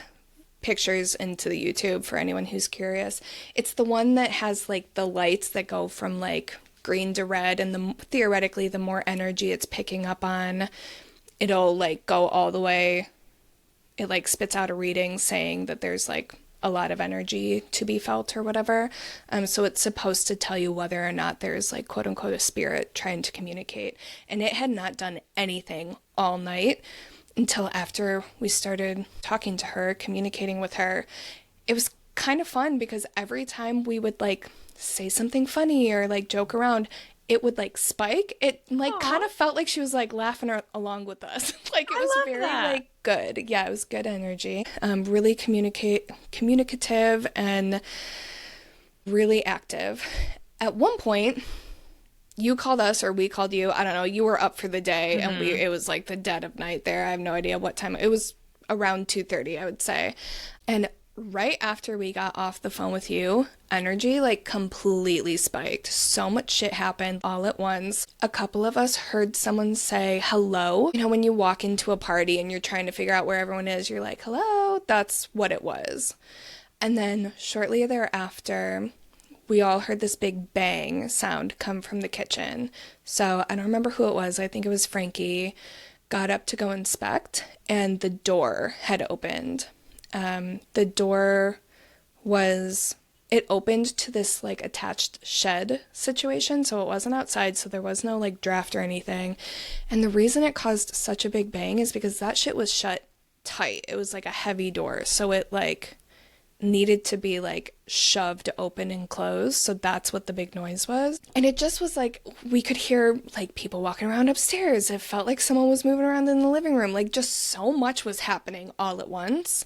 pictures into the YouTube for anyone who's curious. It's the one that has like the lights that go from like green to red, and theoretically the more energy it's picking up on, it'll like go all the way. It like spits out a reading saying that there's like a lot of energy to be felt or whatever. So it's supposed to tell you whether or not there's like quote unquote a spirit trying to communicate. And it had not done anything all night until after we started talking to her, communicating with her. It was kind of fun because every time we would like say something funny or like joke around, it would like spike. It like kind of felt like she was like laughing along with us. Like it was very like good. Yeah, it was good energy. Really communicative and really active. At one point, you called us or we called you. I don't know. You were up for the day, and it was like the dead of night there. I have no idea what time. It was around 2:30, I would say. And right after we got off the phone with you, energy like completely spiked. So much shit happened all at once. A couple of us heard someone say hello. You know, when you walk into a party and you're trying to figure out where everyone is, you're like, hello. That's what it was. And then shortly thereafter, we all heard this big bang sound come from the kitchen. So I don't remember who it was. I think it was Frankie. Got up to go inspect, and the door had opened. The door it opened to this like attached shed situation, so it wasn't outside, so there was no like draft or anything. And the reason it caused such a big bang is because that shit was shut tight. It was like a heavy door, so it like needed to be like shoved open and closed. So that's what the big noise was. And it just was like, we could hear like people walking around upstairs. It felt like someone was moving around in the living room. Like just so much was happening all at once.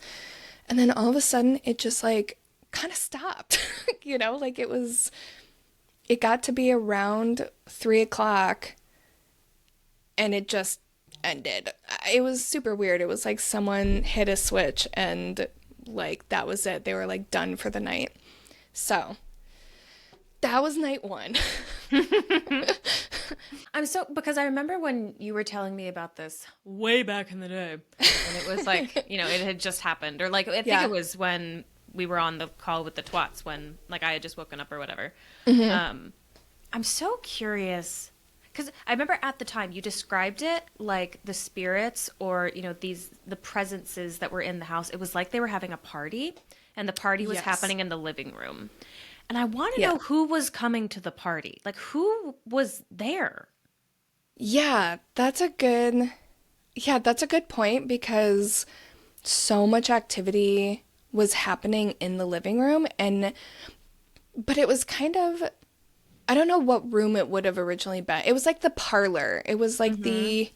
And then all of a sudden it just like kind of stopped, like it got to be around 3:00 and it just ended. It was super weird. It was like someone hit a switch and like that was it. They were like done for the night. So that was night one. Because I remember when you were telling me about this way back in the day, and it was like, it had just happened, or like, I think it was when we were on the call with the TWATS, when like I had just woken up or whatever. Mm-hmm. I'm so curious, because I remember at the time you described it like the spirits or, the presences that were in the house. It was like they were having a party, and the party was happening in the living room. And I want to know who was coming to the party. Like, who was there? Yeah, that's a good point, because so much activity was happening in the living room, but it was kind of, I don't know what room it would have originally been. It was like the parlor. It was like the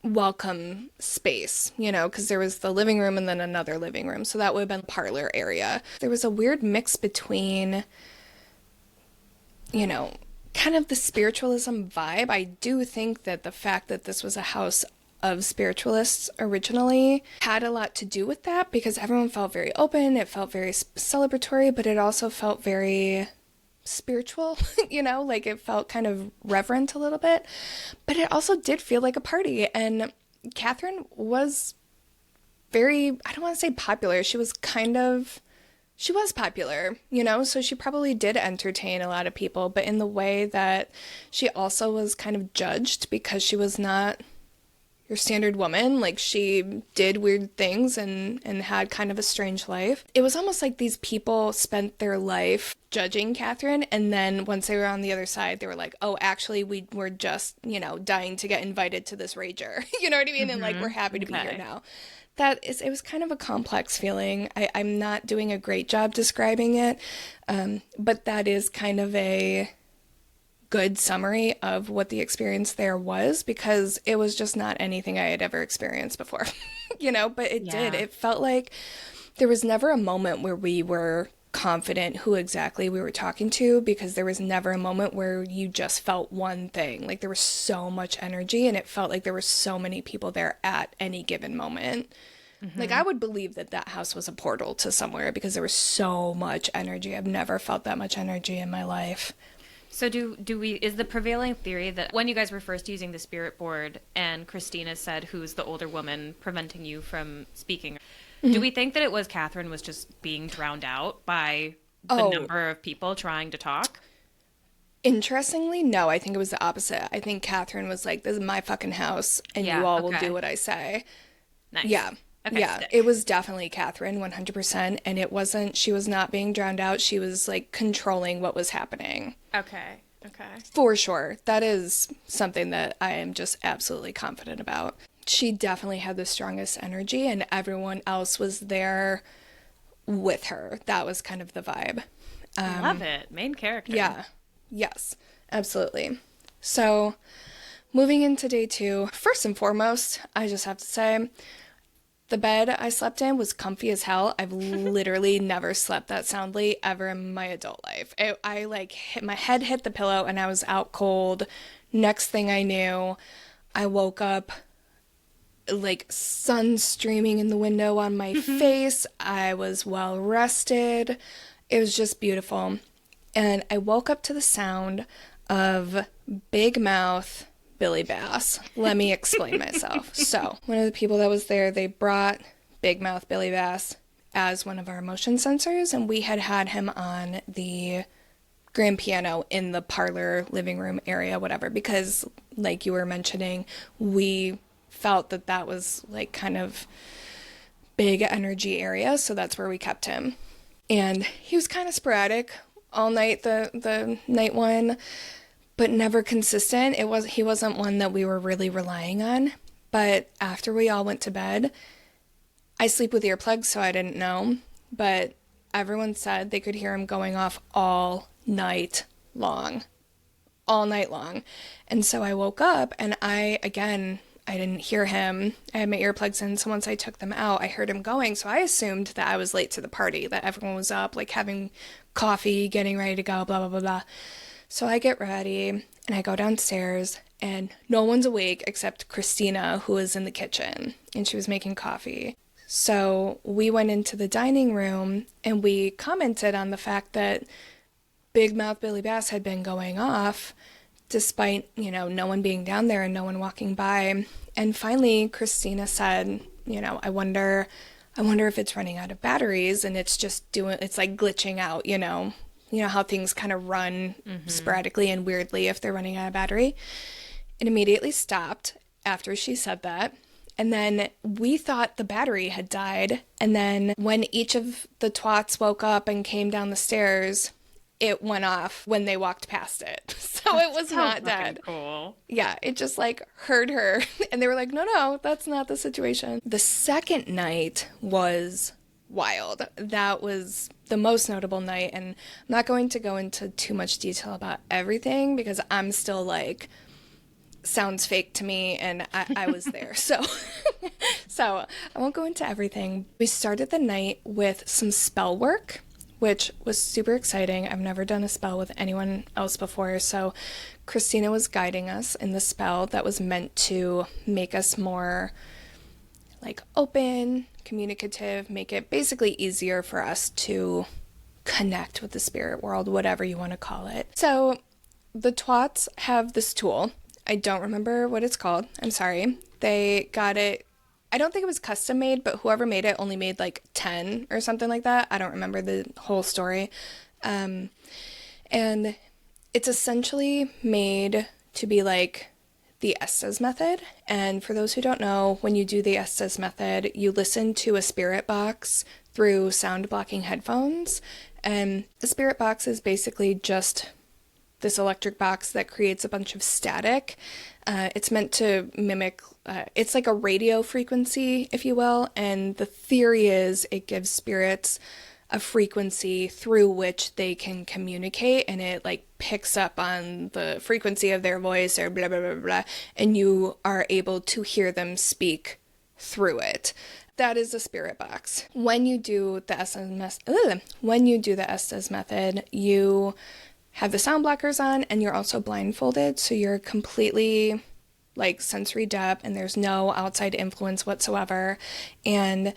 welcome space, because there was the living room and then another living room. So that would have been the parlor area. There was a weird mix between, kind of the spiritualism vibe. I do think that the fact that this was a house of spiritualists originally had a lot to do with that, because everyone felt very open. It felt very celebratory, but it also felt very spiritual, like it felt kind of reverent a little bit, but it also did feel like a party. And Kathryn was very, I don't want to say popular. She was popular, so she probably did entertain a lot of people, but in the way that she also was kind of judged, because she was not your standard woman. Like, she did weird things and had kind of a strange life. It was almost like these people spent their life judging Kathryn, and then once they were on the other side, they were like, oh, actually, we were just, dying to get invited to this rager. You know what I mean? And like, we're happy to be here now. It was kind of a complex feeling. I'm not doing a great job describing it, but that is kind of a good summary of what the experience there was, because it was just not anything I had ever experienced before, but it did. It felt like there was never a moment where we were confident who exactly we were talking to, because there was never a moment where you just felt one thing. Like, there was so much energy, and it felt like there were so many people there at any given moment. Like, I would believe that house was a portal to somewhere, because there was so much energy. I've never felt that much energy in my life. So is the prevailing theory that when you guys were first using the spirit board and Christina said, who's the older woman preventing you from speaking, do we think that it was Kathryn was just being drowned out by the number of people trying to talk? Interestingly, no, I think it was the opposite. I think Kathryn was like, this is my fucking house, and you all will do what I say. Nice. Yeah. Okay, yeah, stick. It was definitely Kathryn, 100%, and she was not being drowned out. She was, like, controlling what was happening. Okay. For sure. That is something that I am just absolutely confident about. She definitely had the strongest energy, and everyone else was there with her. That was kind of the vibe. Love it. Main character. Yeah. Yes, absolutely. So, moving into day 2, first and foremost, I just have to say, the bed I slept in was comfy as hell. I've literally never slept that soundly ever in my adult life. I my head hit the pillow and I was out cold. Next thing I knew, I woke up like sun streaming in the window on my face. I was well rested. It was just beautiful. And I woke up to the sound of Big Mouth Billy Bass. Let me explain myself. So, one of the people that was there, they brought Big Mouth Billy Bass as one of our motion sensors, and we had him on the grand piano in the parlor, living room area, whatever, because, like you were mentioning, we felt that was, like, kind of big energy area, so that's where we kept him. And he was kind of sporadic all night, the night one, but never consistent. He wasn't one that we were really relying on. But after we all went to bed, I sleep with earplugs, so I didn't know, but everyone said they could hear him going off all night long. And so I woke up, and I didn't hear him. I had my earplugs in, so once I took them out, I heard him going, so I assumed that I was late to the party, that everyone was up, like, having coffee, getting ready to go, blah, blah, blah, blah. So I get ready, and I go downstairs, and no one's awake except Christina, who was in the kitchen, and she was making coffee. So we went into the dining room, and we commented on the fact that Big Mouth Billy Bass had been going off, despite, no one being down there and no one walking by. And finally, Christina said, I wonder if it's running out of batteries, and it's like glitching out, You know how things kind of run sporadically and weirdly if they're running out of battery. It immediately stopped after she said that. And then we thought the battery had died. And then when each of the TWATS woke up and came down the stairs, it went off when they walked past it. So it was not dead. Cool. Yeah, it just like heard her. And they were like, no, that's not the situation. The second night was wild. That was the most notable night, and I'm not going to go into too much detail about everything because I'm still like, sounds fake to me, and I was there. So I won't go into everything. We started the night with some spell work, which was super exciting. I've never done a spell with anyone else before, so Christina was guiding us in the spell that was meant to make us more like open, communicative, make it basically easier for us to connect with the spirit world, whatever you want to call it. So the TWATS have this tool. I don't remember what it's called. I'm sorry. They got it. I don't think it was custom made, but whoever made it only made like 10 or something like that. I don't remember the whole story. And it's essentially made to be like the Estes method. And for those who don't know, when you do the Estes method, you listen to a spirit box through sound blocking headphones. And a spirit box is basically just this electric box that creates a bunch of static. It's meant to mimic, it's like a radio frequency, if you will. And the theory is it gives spirits a frequency through which they can communicate, and it like picks up on the frequency of their voice or blah, blah, blah, blah, and you are able to hear them speak through it. That is a spirit box. When you do the Estes method, you have the sound blockers on and you're also blindfolded, so you're completely like sensory deaf and there's no outside influence whatsoever. And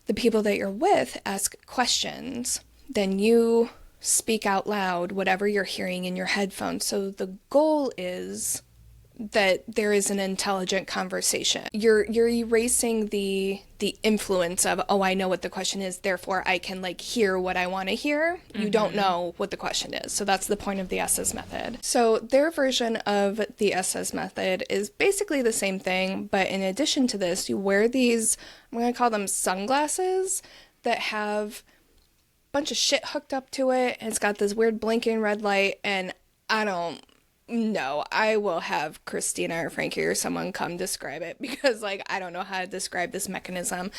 the people that you're with ask questions, then you speak out loud whatever you're hearing in your headphones. So the goal is that there is an intelligent conversation. You're erasing the influence of, oh, I know what the question is, therefore I can like hear what I want to hear. You don't know what the question is. So that's the point of the Estes method. So their version of the Estes method is basically the same thing, but in addition to this, you wear these, I'm going to call them sunglasses, that have a bunch of shit hooked up to it, and it's got this weird blinking red light, and I will have Christina or Frankie or someone come describe it, because like I don't know how to describe this mechanism.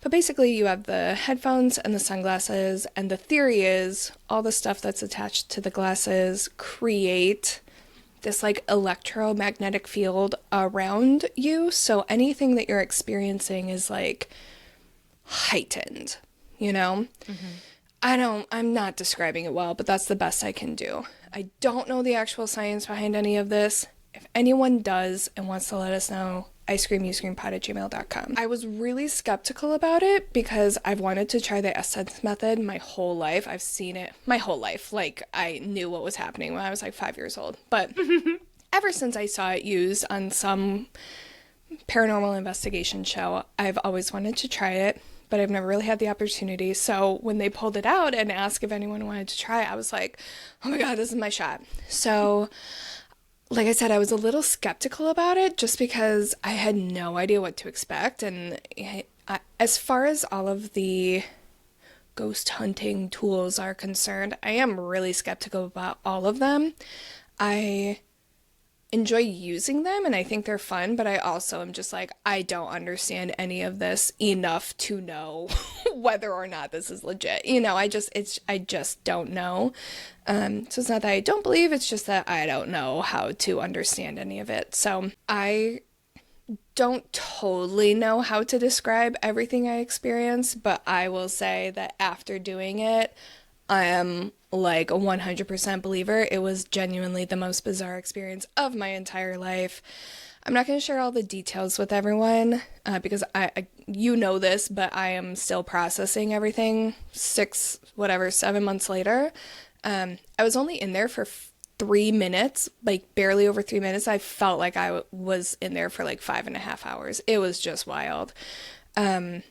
But basically you have the headphones and the sunglasses, and the theory is all the stuff that's attached to the glasses create this like electromagnetic field around you, so anything that you're experiencing is like heightened, you know? I'm not describing it well, but that's the best I can do. I don't know the actual science behind any of this. If anyone does and wants to let us know, icecreamyouscreampod@gmail.com. I was really skeptical about it because I've wanted to try the Estes method my whole life. I've seen it my whole life. Like, I knew what was happening when I was like 5 years old. But ever since I saw it used on some paranormal investigation show, I've always wanted to try it, but I've never really had the opportunity. So when they pulled it out and asked if anyone wanted to try it, I was like, oh my God, this is my shot. So like I said, I was a little skeptical about it just because I had no idea what to expect. And as far as all of the ghost hunting tools are concerned, I am really skeptical about all of them. I enjoy using them and I think they're fun, but I also am just like, I don't understand any of this enough to know whether or not this is legit. You know, I just don't know. So it's not that I don't believe, it's just that I don't know how to understand any of it. So I don't totally know how to describe everything I experience, but I will say that after doing it, I am like a 100% believer. It was genuinely the most bizarre experience of my entire life. I'm not going to share all the details with everyone because you know this, but I am still processing everything 7 months later. I was only in there for 3 minutes, like barely over 3 minutes. I felt like I was in there for like 5.5 hours. It was just wild. The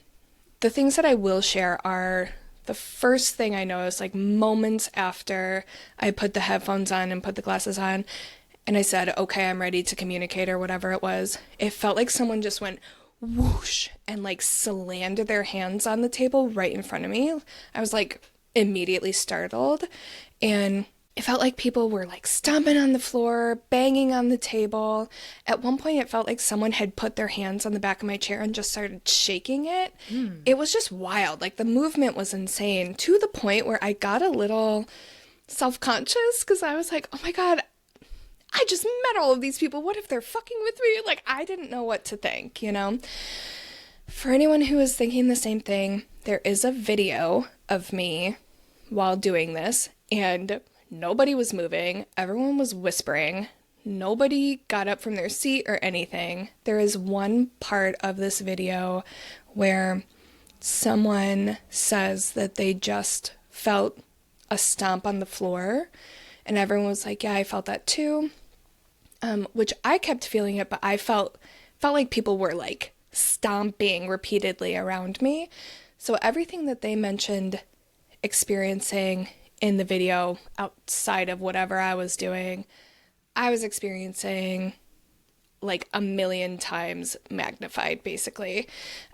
things that I will share are the first thing I noticed, like moments after I put the headphones on and put the glasses on, and I said, okay, I'm ready to communicate or whatever it was, it felt like someone just went whoosh and like slammed their hands on the table right in front of me. I was like immediately startled, and it felt like people were like stomping on the floor, banging on the table. At one point, it felt like someone had put their hands on the back of my chair and just started shaking it. It was just wild. Like the movement was insane, to the point where I got a little self-conscious because I was like, oh my God, I just met all of these people. What if they're fucking with me? Like, I didn't know what to think, you know? For anyone who is thinking the same thing, there is a video of me while doing this, and nobody was moving. Everyone was whispering. Nobody got up from their seat or anything. There is one part of this video where someone says that they just felt a stomp on the floor, and everyone was like, yeah, I felt that too. Which I kept feeling it, but I felt like people were like stomping repeatedly around me. So everything that they mentioned experiencing in the video outside of whatever I was doing, I was experiencing like a million times magnified, basically.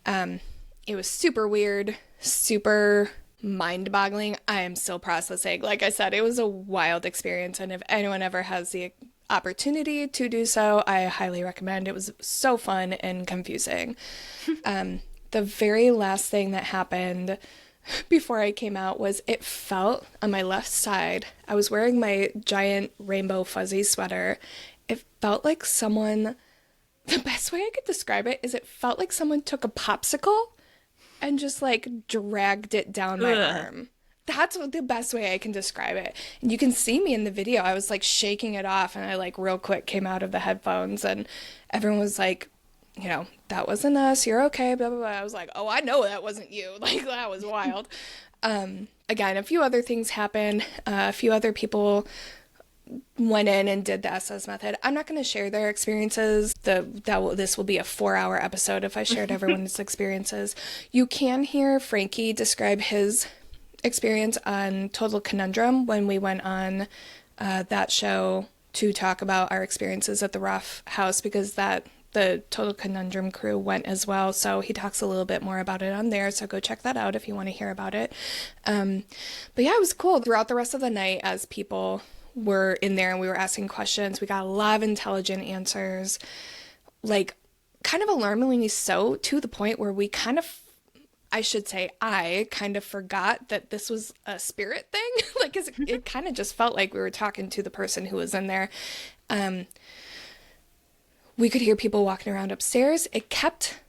It was super weird, super mind-boggling. I am still processing. Like I said, it was a wild experience, and if anyone ever has the opportunity to do so, I highly recommend. It was so fun and confusing. The very last thing that happened before I came out was it felt on my left side. I was wearing my giant rainbow fuzzy sweater. It felt like someone, the best way I could describe it is it felt like someone took a popsicle and just like dragged it down my arm. That's the best way I can describe it. And you can see me in the video. I was like shaking it off, and I like real quick came out of the headphones, and everyone was like, you know, that wasn't us. You're okay, blah, blah, blah. I was like, oh, I know that wasn't you. Like, that was wild. Again, a few other things happened. A few other people went in and did the SS method. I'm not going to share their experiences. This will be a 4-hour episode if I shared everyone's experiences. You can hear Frankie describe his experience on Total Conundrum when we went on that show to talk about our experiences at the Roff House, because the Total Conundrum crew went as well. So he talks a little bit more about it on there. So go check that out if you want to hear about it. But yeah, it was cool. Throughout the rest of the night, as people were in there and we were asking questions, we got a lot of intelligent answers, like kind of alarmingly so, to the point where we kind of, I kind of forgot that this was a spirit thing. Like, it kind of just felt like we were talking to the person who was in there. We could hear people walking around upstairs. It kept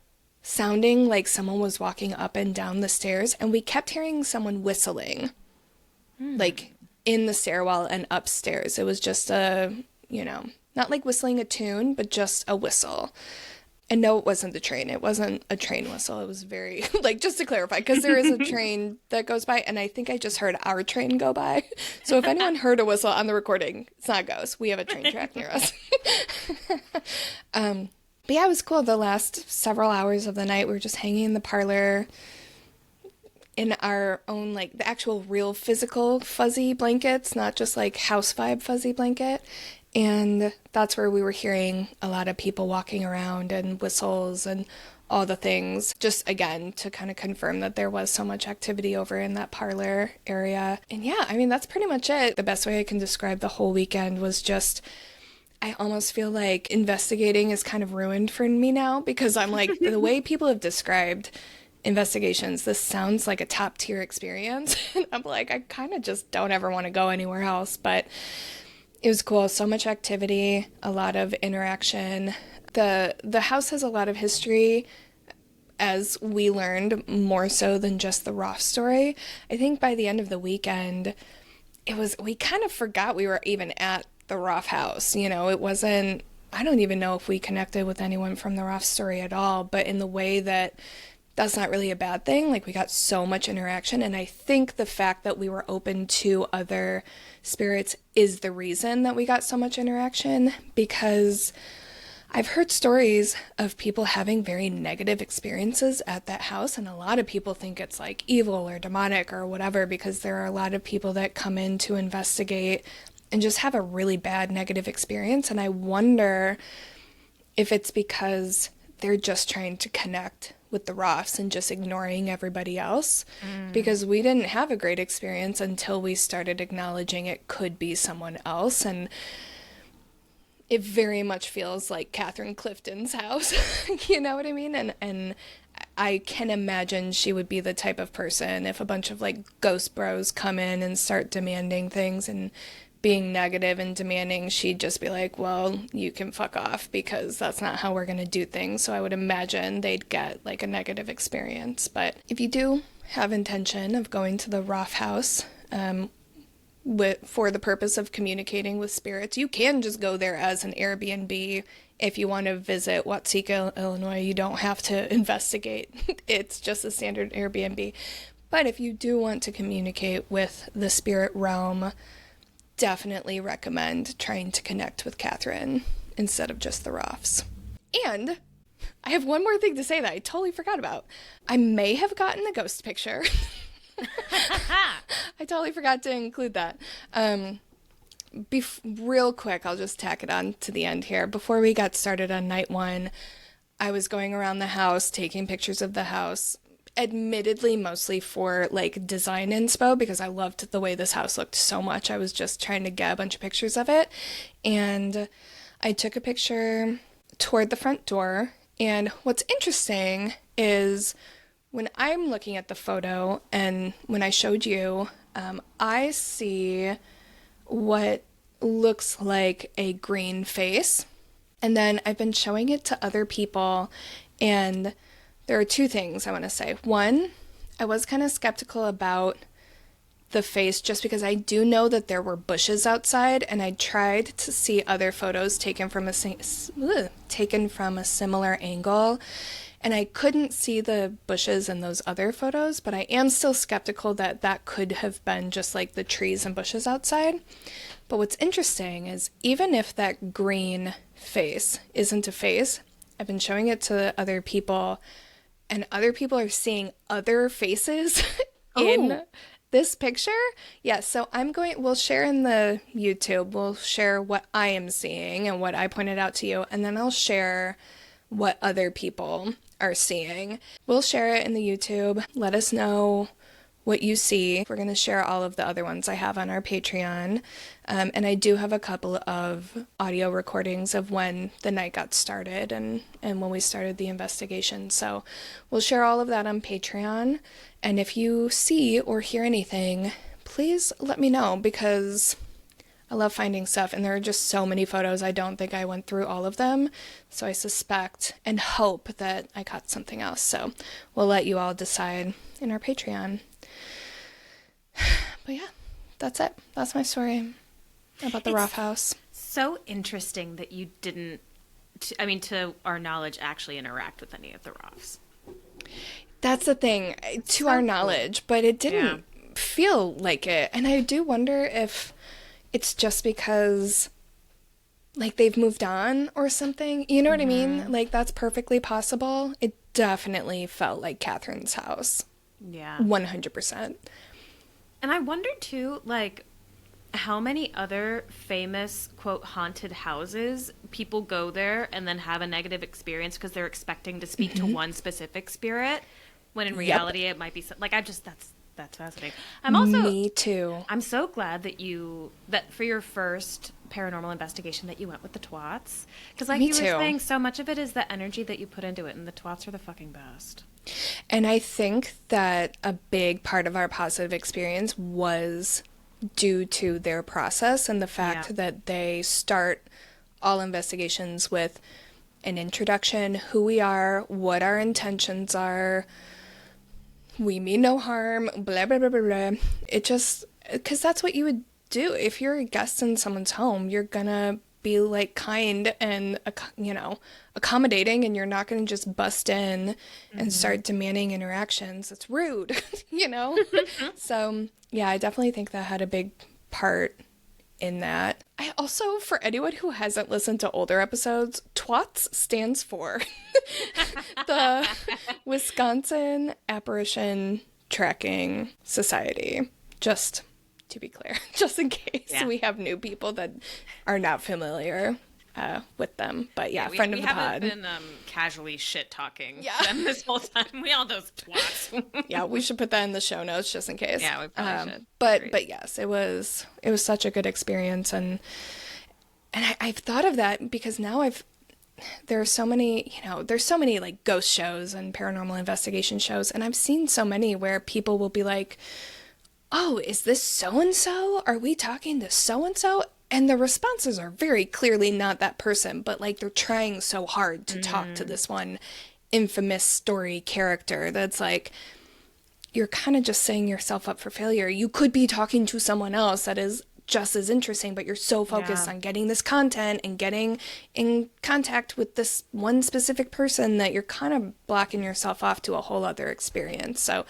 sounding like someone was walking up and down the stairs, and we kept hearing someone whistling, like in the stairwell and upstairs. It was just not like whistling a tune, but just a whistle. And no, it wasn't the train. It wasn't a train whistle. It was very, like, just to clarify, because there is a train that goes by, and I think I just heard our train go by. So if anyone heard a whistle on the recording, it's not a ghost. We have a train track near us. But yeah, it was cool. The last several hours of the night, we were just hanging in the parlor in our own, like, the actual real physical fuzzy blankets, not just like house vibe fuzzy blanket. And that's where we were hearing a lot of people walking around and whistles and all the things. Just, again, to kind of confirm that there was so much activity over in that parlor area. And yeah, I mean, that's pretty much it. The best way I can describe the whole weekend was just, I almost feel like investigating is kind of ruined for me now, because I'm like, the way people have described investigations, this sounds like a top tier experience. And I'm like, I kind of just don't ever want to go anywhere else. But it was cool. So much activity, a lot of interaction. The house has a lot of history, as we learned, more so than just the Roff story. I think by the end of the weekend, we kind of forgot we were even at the Roff House. You know, it wasn't, I don't even know if we connected with anyone from the Roff story at all, but in the way that that's not really a bad thing. Like, we got so much interaction, and I think the fact that we were open to other spirits is the reason that we got so much interaction, because I've heard stories of people having very negative experiences at that house, and a lot of people think it's like evil or demonic or whatever, because there are a lot of people that come in to investigate and just have a really bad negative experience. And I wonder if it's because they're just trying to connect with the Roffs and just ignoring everybody else, because we didn't have a great experience until we started acknowledging it could be someone else. And it very much feels like Catherine Clifton's house. You know what I mean? And I can imagine she would be the type of person, if a bunch of like ghost bros come in and start demanding things and being negative and demanding, she'd just be like, well, you can fuck off, because that's not how we're going to do things. So I would imagine they'd get like a negative experience. But if you do have intention of going to the Roff House for the purpose of communicating with spirits, you can just go there as an Airbnb. If you want to visit Watseka, Illinois, you don't have to investigate. It's just a standard Airbnb. But if you do want to communicate with the spirit realm, definitely recommend trying to connect with Kathryn instead of just the Roffs. And I have one more thing to say that I totally forgot about. I may have gotten a ghost picture. I totally forgot to include that. real quick, I'll just tack it on to the end here. Before we got started on night one, I was going around the house, taking pictures of the house, admittedly mostly for like design inspo because I loved the way this house looked so much. I was just trying to get a bunch of pictures of it. And I took a picture toward the front door. And what's interesting is when I'm looking at the photo and when I showed you, I see what looks like a green face. And then I've been showing it to other people, and there are two things I want to say. One, I was kind of skeptical about the face just because I do know that there were bushes outside, and I tried to see other photos taken from a similar angle, and I couldn't see the bushes in those other photos, but I am still skeptical that that could have been just like the trees and bushes outside. But what's interesting is even if that green face isn't a face, I've been showing it to other people, and other people are seeing other faces in this picture. Yeah, so we'll share in the YouTube, we'll share what I am seeing and what I pointed out to you, and then I'll share what other people are seeing. We'll share it in the YouTube. Let us know what you see. We're going to share all of the other ones I have on our Patreon. And I do have a couple of audio recordings of when the night got started and when we started the investigation. So we'll share all of that on Patreon. And if you see or hear anything, please let me know because I love finding stuff. And there are just so many photos. I don't think I went through all of them. So I suspect and hope that I caught something else. So we'll let you all decide in our Patreon. But yeah, that's it. That's my story about the Roff House. So interesting that you didn't, to our knowledge, actually interact with any of the Roffs. That's the thing, to our knowledge, but it didn't feel like it. And I do wonder if it's just because, like, they've moved on or something. You know what I mean? Like, that's perfectly possible. It definitely felt like Kathryn's house. Yeah. 100%. And I wonder, too, like, how many other famous, quote, haunted houses people go there and then have a negative experience because they're expecting to speak to one specific spirit, when in reality it might be, that's fascinating. Me too. I'm so glad that for your first paranormal investigation that you went with the TWATS. Because like you were saying, so much of it is the energy that you put into it, and the TWATS are the fucking best. And I think that a big part of our positive experience was due to their process and the fact that they start all investigations with an introduction, who we are, what our intentions are, we mean no harm, blah, blah, blah, blah, blah. It just, because that's what you would do. If you're a guest in someone's home, you're gonna be like kind and, accommodating, and you're not gonna just bust in and start demanding interactions. It's rude, So, yeah, I definitely think that had a big part in that. I also, for anyone who hasn't listened to older episodes, TWATS stands for the Wisconsin Apparition Tracking Society. Just to be clear, just in case we have new people that are not familiar with them. But friend of the pod. We haven't been casually shit-talking them this whole time. We all those twats. Yeah, we should put that in the show notes just in case. Yeah, we probably should. But yes, it was such a good experience, and I've thought of that because now there are so many, there's so many like ghost shows and paranormal investigation shows, and I've seen so many where people will be like, oh, is this so-and-so? Are we talking to so-and-so? And the responses are very clearly not that person, but like they're trying so hard to talk to this one infamous story character that's like, you're kind of just setting yourself up for failure. You could be talking to someone else that is just as interesting, but you're so focused on getting this content and getting in contact with this one specific person that you're kind of blocking yourself off to a whole other experience. So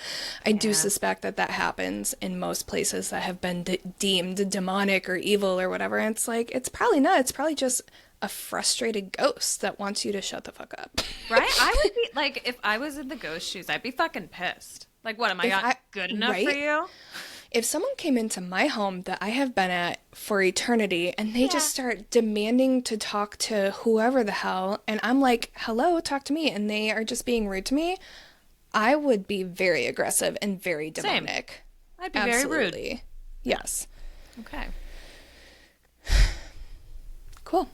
I do suspect that happens in most places that have been deemed demonic or evil or whatever. And it's like, it's probably not. It's probably just a frustrated ghost that wants you to shut the fuck up. Right? I would be like, if I was in the ghost shoes, I'd be fucking pissed. Like, what, am I not good enough for you? if someone came into my home that I have been at for eternity and they just start demanding to talk to whoever the hell, and I'm like, hello, talk to me, and they are just being rude to me, I would be very aggressive and very demonic. I'd be very rude. Yes. Okay. Cool.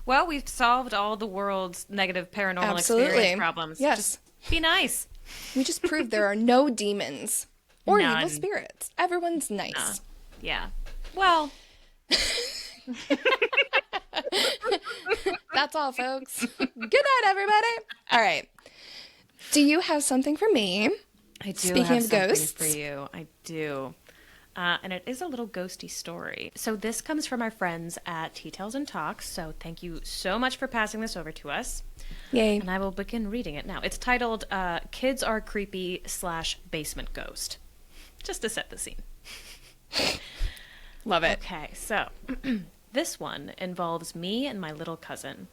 Well, we've solved all the world's negative paranormal experience problems. Yes. Just be nice. We just proved there are no demons or None. evil spirits. Everyone's nice. Yeah. Well. That's all, folks. Good night, everybody. All right. Do you have something for me? I do. Speaking have of something ghosts for you. I do. And it is a little ghosty story. So this comes from our friends at Tea Tales and Talks. So thank you so much for passing this over to us. Yay. And I will begin reading it now. It's titled Kids Are Creepy / Basement Ghost. Just to set the scene. Love it. Okay, so this one involves me and my little cousin.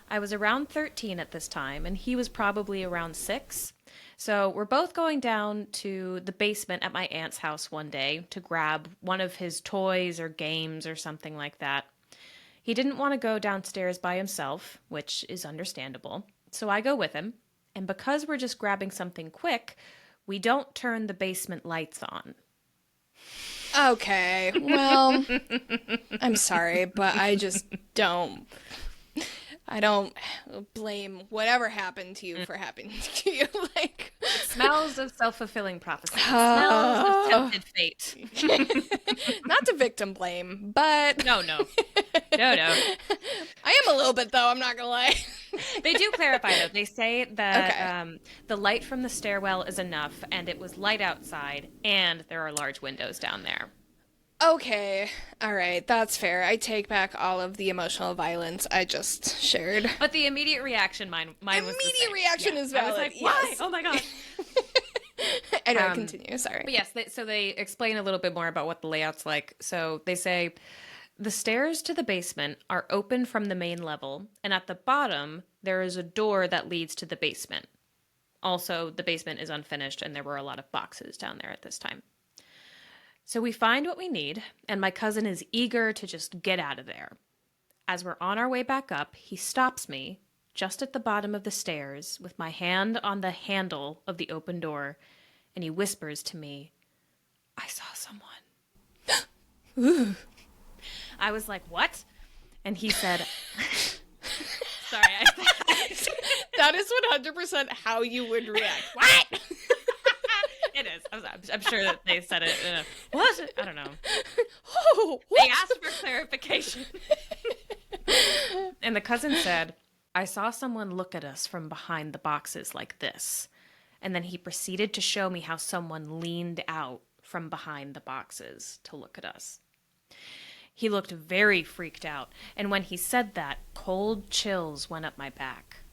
I was around 13 at this time, and he was probably around 6. So we're both going down to the basement at my aunt's house one day to grab one of his toys or games or something like that. He didn't want to go downstairs by himself, which is understandable. So I go with him, and because we're just grabbing something quick, we don't turn the basement lights on. Okay, well, I'm sorry, but I don't blame whatever happened to you for happening to you. Like, it smells of self-fulfilling prophecy. It smells of tempted fate. Not to victim blame, but No. I am a little bit, though. I'm not gonna lie. They do clarify, though. They say that the light from the stairwell is enough, and it was light outside, and there are large windows down there. Okay, all right, that's fair. I take back all of the emotional violence I just shared. But the immediate reaction, mine was the same. Immediate reaction is valid. I was like, why? Yes. Oh my god. Anyway, continue. Sorry. But yes, they explain a little bit more about what the layout's like. So they say the stairs to the basement are open from the main level, and at the bottom there is a door that leads to the basement. Also, the basement is unfinished, and there were a lot of boxes down there at this time. So we find what we need, and my cousin is eager to just get out of there. As we're on our way back up, he stops me just at the bottom of the stairs with my hand on the handle of the open door, and he whispers to me, "I saw someone." Ooh. I was like, "What?" And he said, sorry, that is 100% how you would react. What? It is. I'm sure that they said it in a, what? I don't know. Oh, They asked for clarification. And the cousin said, "I saw someone look at us from behind the boxes like this." And then he proceeded to show me how someone leaned out from behind the boxes to look at us. He looked very freaked out, and when he said that, cold chills went up my back.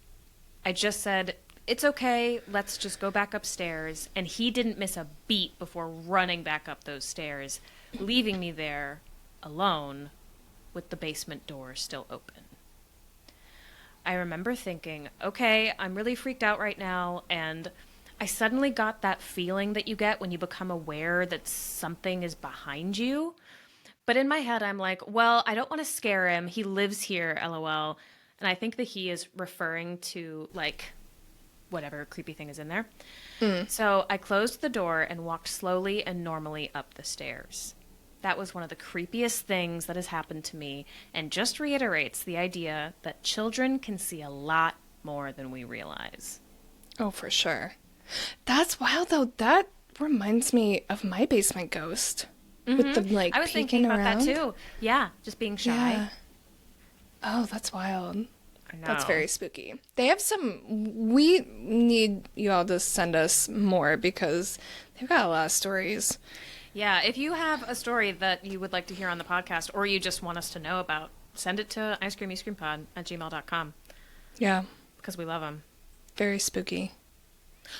I just said, "It's okay, let's just go back upstairs," and he didn't miss a beat before running back up those stairs, leaving me there alone with the basement door still open. I remember thinking, okay, I'm really freaked out right now, and I suddenly got that feeling that you get when you become aware that something is behind you. But in my head, I'm like, well, I don't want to scare him. He lives here, LOL. And I think that he is referring to, like, whatever creepy thing is in there. So I closed the door and walked slowly and normally up the stairs. That was one of the creepiest things that has happened to me, and just reiterates the idea that children can see a lot more than we realize. Oh, for sure. That's wild, though. That reminds me of my basement ghost. With the, like, I was peeking thinking about around. that too. Yeah, just being shy. Yeah. Oh, that's wild. I know. That's very spooky. They have some... We need you all to send us more because they've got a lot of stories. Yeah, if you have a story that you would like to hear on the podcast or you just want us to know about, send it to icecreamyscreampod@gmail.com. Yeah. Because we love them. Very spooky.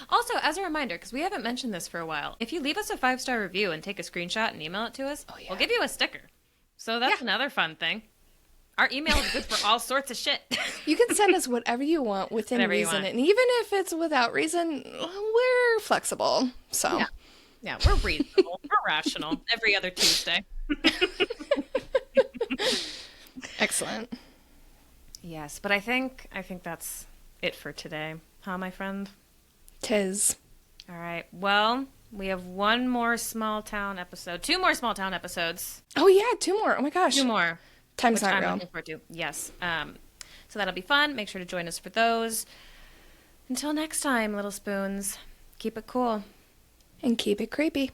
Also, as a reminder, because we haven't mentioned this for a while, if you leave us a 5-star review and take a screenshot and email it to us, we'll give you a sticker. So that's another fun thing. Our email is good for all sorts of shit. You can send us whatever you want within Whatever you reason. want. And even if it's without reason, we're flexible. So, Yeah, we're reasonable. We're rational. Every other Tuesday. Excellent. Yes, but I think that's it for today. Huh, my friend? 'Tis. All right. Well, we have one more small town episode. Two more small town episodes. Oh, yeah, 2 more. Oh, my gosh. 2 more. Time's which not I'm real. looking forward to. Yes. So that'll be fun. Make sure to join us for those. Until next time, little spoons, keep it cool. And keep it creepy.